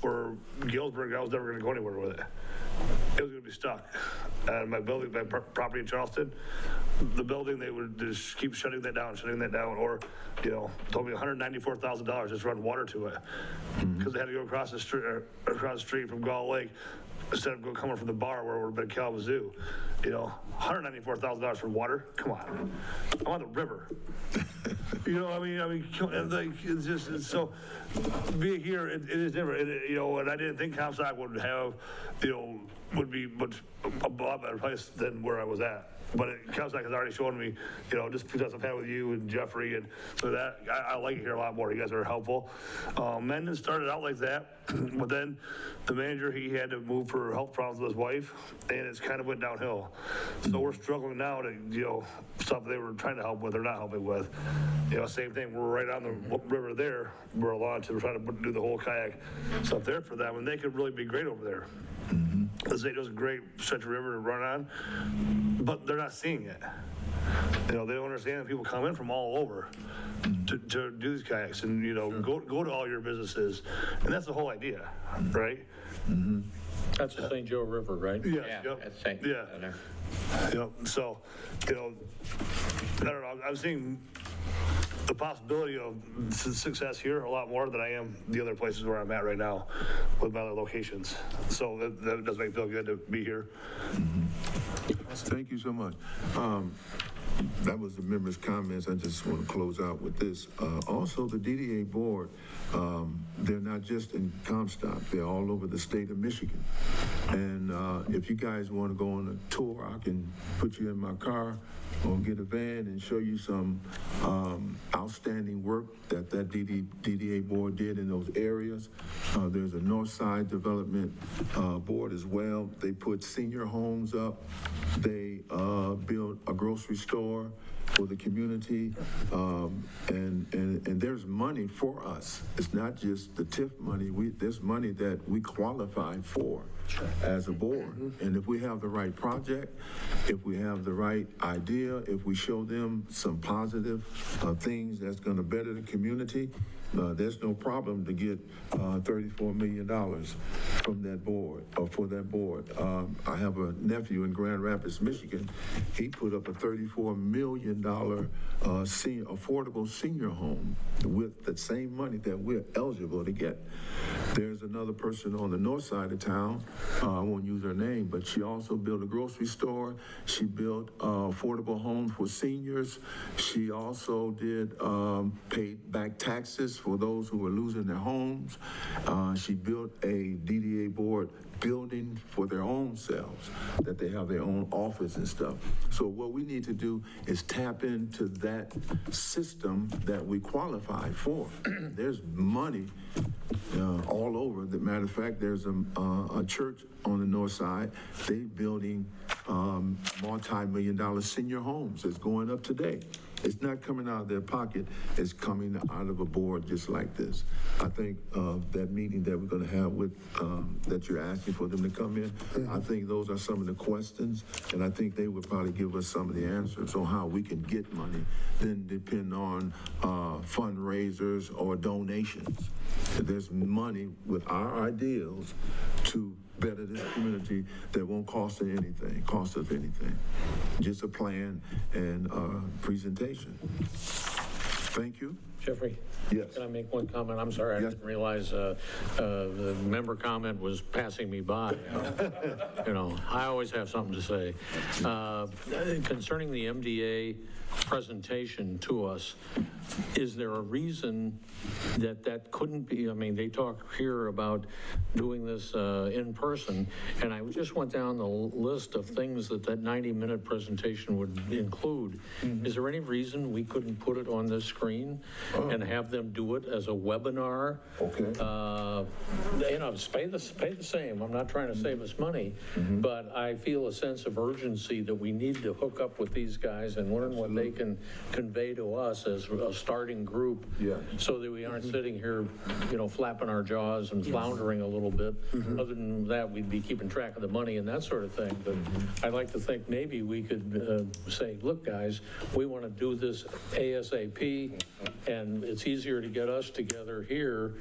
Where Galesburg, I was never going to go anywhere with it. It was going to be stuck. And my property in Charleston, the building, they would just keep shutting that down, or, you know, told me $194,000 just run water to it. Because they had to go across the street from Gull Lake instead of coming from the bar where it would have been Kalamazoo. You know, $194,000 for water? Come on. I'm on the river. You know, I mean, like, it's just, it's so, being here, it is different. You know, and I didn't think Comstock would have, you know, would be much above better place than where I was at. But Comstock has already shown me, you know, just because I've had with you and Jeffrey, and so that, I like it here a lot more. You guys are helpful. Mendon started out like that, but then the manager, he had to move for health problems with his wife, and it's kind of went downhill. So we're struggling now to, you know, stuff they were trying to help with, they're not helping with. You know, same thing, we're right on the river there, we're allowed to try to do the whole kayak stuff there for them, and they could really be great over there. The state does a great stretch of river to run on, but they're not seeing it. You know, they don't understand that people come in from all over to do these kayaks, and, you know, go to all your businesses, and that's the whole idea, right? That's the St. Joe River, right? Yes, Yeah, yep. that's St. Yeah. You know, so, you know, I don't know, I'm seeing the possibility of success here a lot more than I am the other places where I'm at right now with my other locations. So that does make me feel good to be here. Thank you so much. That was the members' comments. I just want to close out with this. Also, the DDA board, they're not just in Comstock, they're all over the state of Michigan. And if you guys want to go on a tour, I can put you in my car or get a van and show you some outstanding work that DDA board did in those areas. There's a North Side Development board as well. They put senior homes up. They built a grocery store for the community, and there's money for us. It's not just the TIF money. There's money that we qualify for as a board. And if we have the right project, if we have the right idea, if we show them some positive things that's going to better the community, there's no problem to get $34 million from that board, or for that board. I have a nephew in Grand Rapids, Michigan. He put up a $34 million affordable senior home with the same money that we're eligible to get. There's another person on the north side of town, I won't use her name, but she also built a grocery store. She built affordable homes for seniors. She also did paid back taxes for those who were losing their homes. She built a DDA board building for their own selves, that they have their own office and stuff. So what we need to do is tap into that system that we qualify for. There's money all over. As a matter of fact, there's a church on the north side. They building multi-million-dollar senior homes. It's going up today. It's not coming out of their pocket. It's coming out of a board just like this. I think that meeting that we're going to have with, that you're asking for them to come in, I think those are some of the questions, and I think they would probably give us some of the answers on how we can get money, then depend on fundraisers or donations. There's money with our ideals to better this community that won't cost us anything. Just a plan and presentation. Thank you. Jeffrey? Yes. Can I make one comment? I'm sorry, I didn't realize the member comment was passing me by. You know, I always have something to say. Concerning the MDA presentation to us, is there a reason that that couldn't be? I mean, they talk here about doing this in person, and I just went down the list of things that 90-minute presentation would include. Is there any reason we couldn't put it on this screen and have them do it as a webinar? Okay. You know, pay the same. I'm not trying to save us money, but I feel a sense of urgency that we need to hook up with these guys and learn what they can convey to us as a starting group, so that we aren't sitting here, you know, flapping our jaws and floundering a little bit. Other than that, we'd be keeping track of the money and that sort of thing. But I'd like to think maybe we could say, look, guys, we want to do this ASAP, and it's easier to get us together here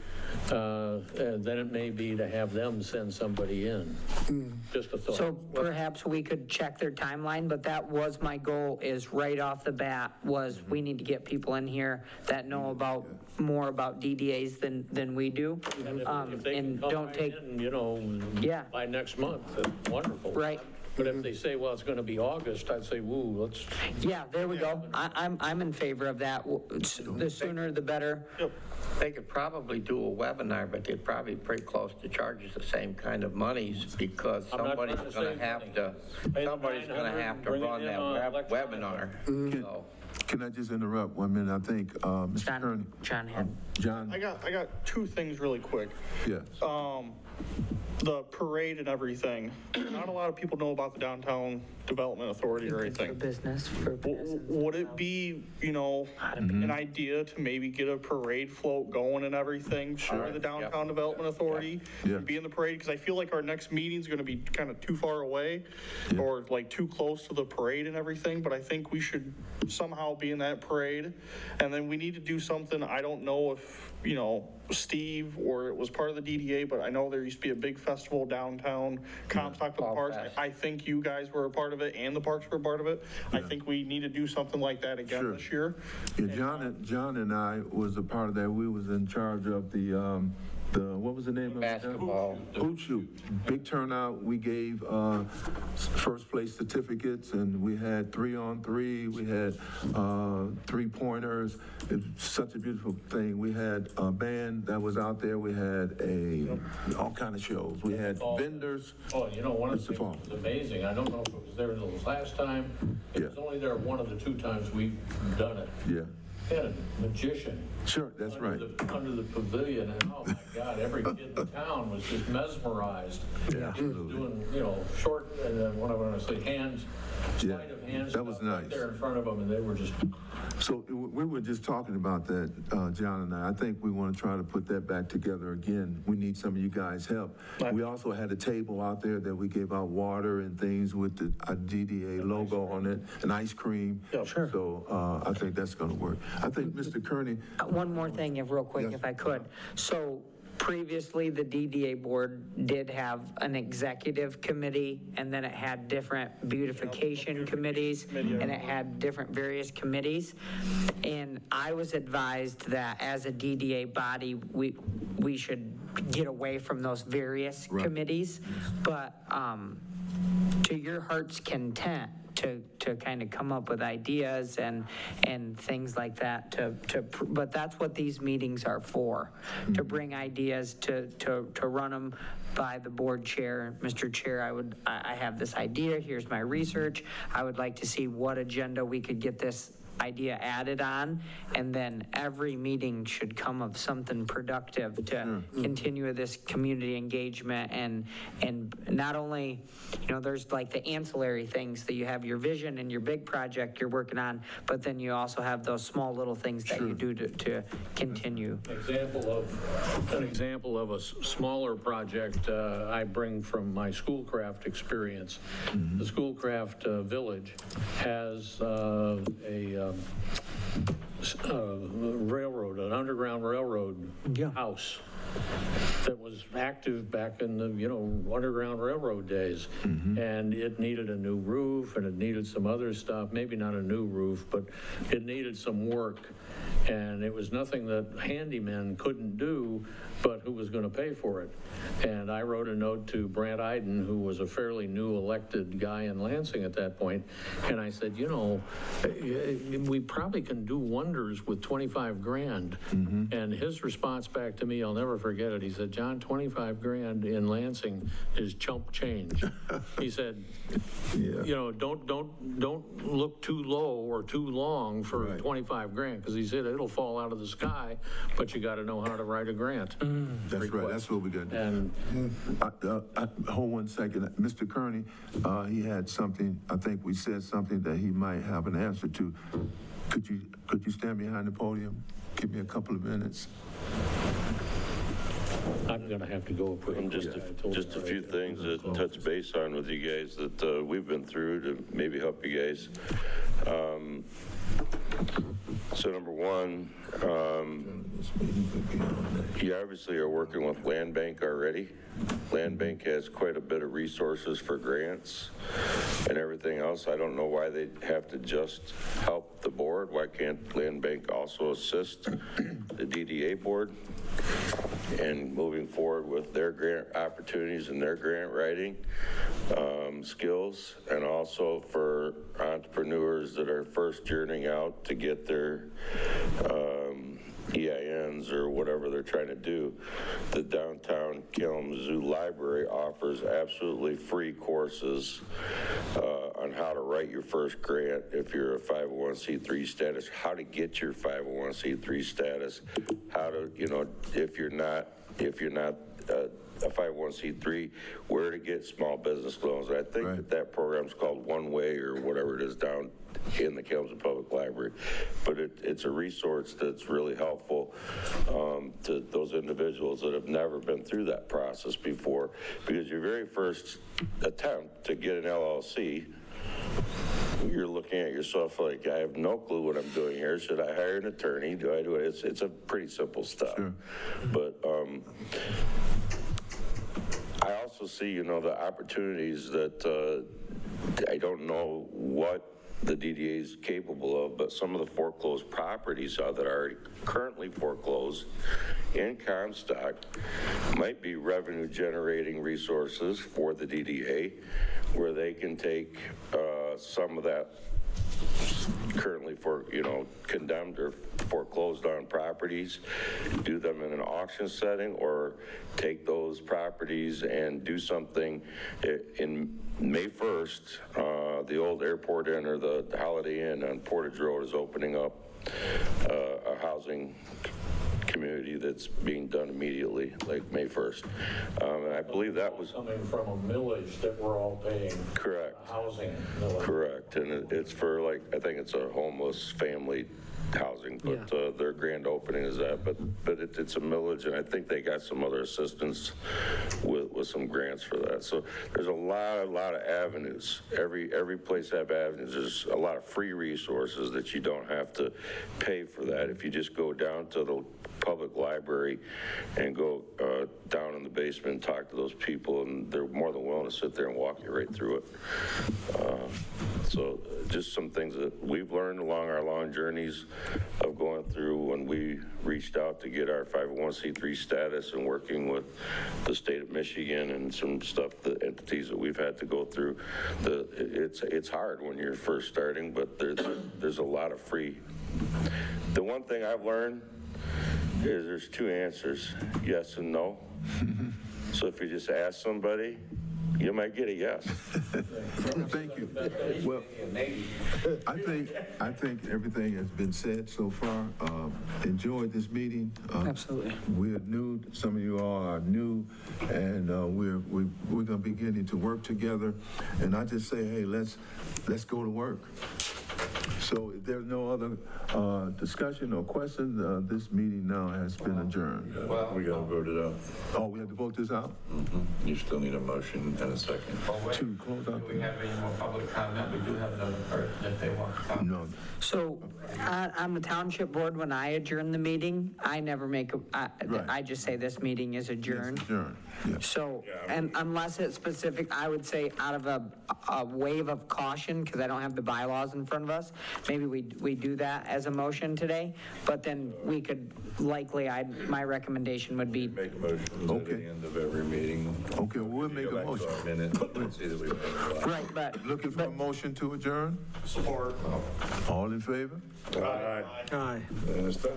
than it may be to have them send somebody in. Just a thought. So perhaps we could check their timeline, but that was my goal, is right off the bat, was we need to get people in here that know about more about DDAs than we do. If they can And come don't right take, in, you know, by next month, that's wonderful. Right. But if they say, well, it's going to be August, I'd say, woo, let's. yeah, there we go. I'm in favor of that. The sooner the better. They could probably do a webinar, but they'd probably be pretty close to charges the same kind of monies, because somebody's going to have to run that webinar. So. Can I just interrupt 1 minute? I think, Mr. Kearney. John. I got two things really quick. Yes. The parade and everything. Not a lot of people know about the Downtown Development Authority or anything. For business. Would it be, you know, an idea to maybe get a parade float going and everything for the Downtown Development Authority? Yeah. Be in the parade, because I feel like our next meeting's going to be kind of too far away or like too close to the parade and everything, but I think we should somehow be in that parade. And then we need to do something, I don't know if, you know, Steve or it was part of the DDA, but I know there used to be a big festival downtown, Comstock with the Parks. I think you guys were a part of it and the Parks were a part of it. I think we need to do something like that again this year. Yeah, John and I was a part of that. We was in charge of the what was the name of it? Basketball. Hoop shoot. Big turnout. We gave first place certificates, and we had 3-on-3. We had 3-pointers. It was such a beautiful thing. We had a band that was out there. We had all kind of shows. We had vendors. Oh, you know, one of the things that was amazing, I don't know if it was there the last time. It was only there one of the 2 times we've done it. Yeah. They had a magician. Sure, that's right. Under the pavilion, and oh my God, every kid in town was just mesmerized. Yeah, He was doing, you know, short, and then what I want to say, hands, sleight of hands. that was stuff right nice. there in front of them, and they were just So we were just talking about that, John and I think we want to try to put that back together again. We need some of you guys' help. We also had a table out there that we gave out water and things with the DDA logo on it, and ice cream. Yeah, sure. So I think that's going to work. I think Mr. Kearney, One more thing, if real quick, Yes. if I could. So previously, the DDA board did have an executive committee, and then it had different beautification committees, and it had different various committees. And I was advised that as a DDA body, we should get away from those various committees. But to your heart's content, to kind of come up with ideas and things like that but that's what these meetings are for, to bring ideas, to run them by the board chair. Mr. Chair, I have this idea, here's my research, I would like to see what agenda we could get this idea added on, and then every meeting should come of something productive to continue this community engagement and not only, there's like the ancillary things that you have your vision and your big project you're working on, but then you also have those small little things that you do to continue. An example of a smaller project I bring from my Schoolcraft experience. The Schoolcraft Village has railroad, an underground railroad house that was active back in the, Underground Railroad days. And it needed a new roof, and it needed some other stuff, maybe not a new roof, but it needed some work. And it was nothing that handymen couldn't do, but who was going to pay for it? And I wrote a note to Brant Iden, who was a fairly new elected guy in Lansing at that point, and I said, we probably can do wonders with 25 grand. And his response back to me, I'll never forget it, he said, John, 25 grand in Lansing is chump change. He said, don't look too low or too long for 25 grand, because he said it'll fall out of the sky, but you got to know how to write a grant. that's right, that's what we got to do. And Hold 1 second. Mr. Kearney, he had something, I think we said something that he might have an answer to. Could you stand behind the podium? Give me a couple of minutes. I'm going to have to go. Just a few things to touch base on with you guys that we've been through to maybe help you guys. So number one, you obviously are working with Land Bank already. Land Bank has quite a bit of resources for grants and everything else. I don't know why they have to just help the board. Why can't Land Bank also assist the DDA board and moving forward with their grant opportunities and their grant writing skills, and also for entrepreneurs that are first journeying out to get their EINs or whatever they're trying to do. The Downtown Kalamazoo Library offers absolutely free courses on how to write your first grant if you're a 501c3 status, how to get your 501c3 status, how to, if you're not a 501c3, where to get small business loans. And I think that program's called One Way or whatever it is down in the Kalamazoo Public Library. But it's a resource that's really helpful to those individuals that have never been through that process before, because your very first attempt to get an LLC, you're looking at yourself like, I have no clue what I'm doing here. Should I hire an attorney? Do I do it? It's a pretty simple stuff. Sure. But I also see, the opportunities that I don't know what the DDA is capable of, but some of the foreclosed properties that are currently foreclosed in Comstock might be revenue generating resources for the DDA, where they can take some of that currently condemned or foreclosed on properties, do them in an auction setting, or take those properties and do something. In May 1st, the old Airport Inn or the Holiday Inn on Portage Road is opening up a housing community that's being done immediately, like May 1st. And I believe that was coming from a millage that we're all paying. Correct. Housing millage. Correct. And it's for I think it's a homeless family housing, but their grand opening is that, but it's a millage, and I think they got some other assistance with some grants for that. So there's a lot of avenues. Every place have avenues. There's a lot of free resources that you don't have to pay for that. If you just go down to the public library and go down in the basement and talk to those people, and they're more than willing to sit there and walk you right through it. So just some things that we've learned along our long journeys of going through when we reached out to get our 501c3 status and working with the state of Michigan and some stuff, the entities that we've had to go through. It's hard when you're first starting, but there's a lot of free. The one thing I've learned is there's two answers, yes and no. So if you just ask somebody, you might get a yes. Thank you. Well, I think everything has been said so far. Enjoyed this meeting. Absolutely. We're new. Some of you all are new, and we're going to be getting to work together. And I just say, hey, let's go to work. So if there's no other discussion or questions, this meeting now has been adjourned. Well, we gotta vote it out. Oh, we have to vote this out? You still need a motion and a second. To close out? Do we have any more public comment? We do have another person if they want to comment. No. So on the township board, when I adjourn the meeting, I never make, I just say this meeting is adjourned. It's adjourned, yeah. So, and unless it's specific, I would say out of a wave of caution, because I don't have the bylaws in front of us, maybe we do that as a motion today, but then we could likely, my recommendation would be, Make a motion at the end of every meeting. Okay, we'll make a motion. Let's see that we make right, but. Looking for a motion to adjourn? Support. All in favor? Aye. And it's done.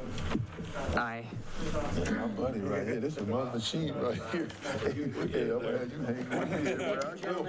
Aye. My buddy right here, this is my machine right here. Hey, I'm gonna have you hanging with me everywhere I go.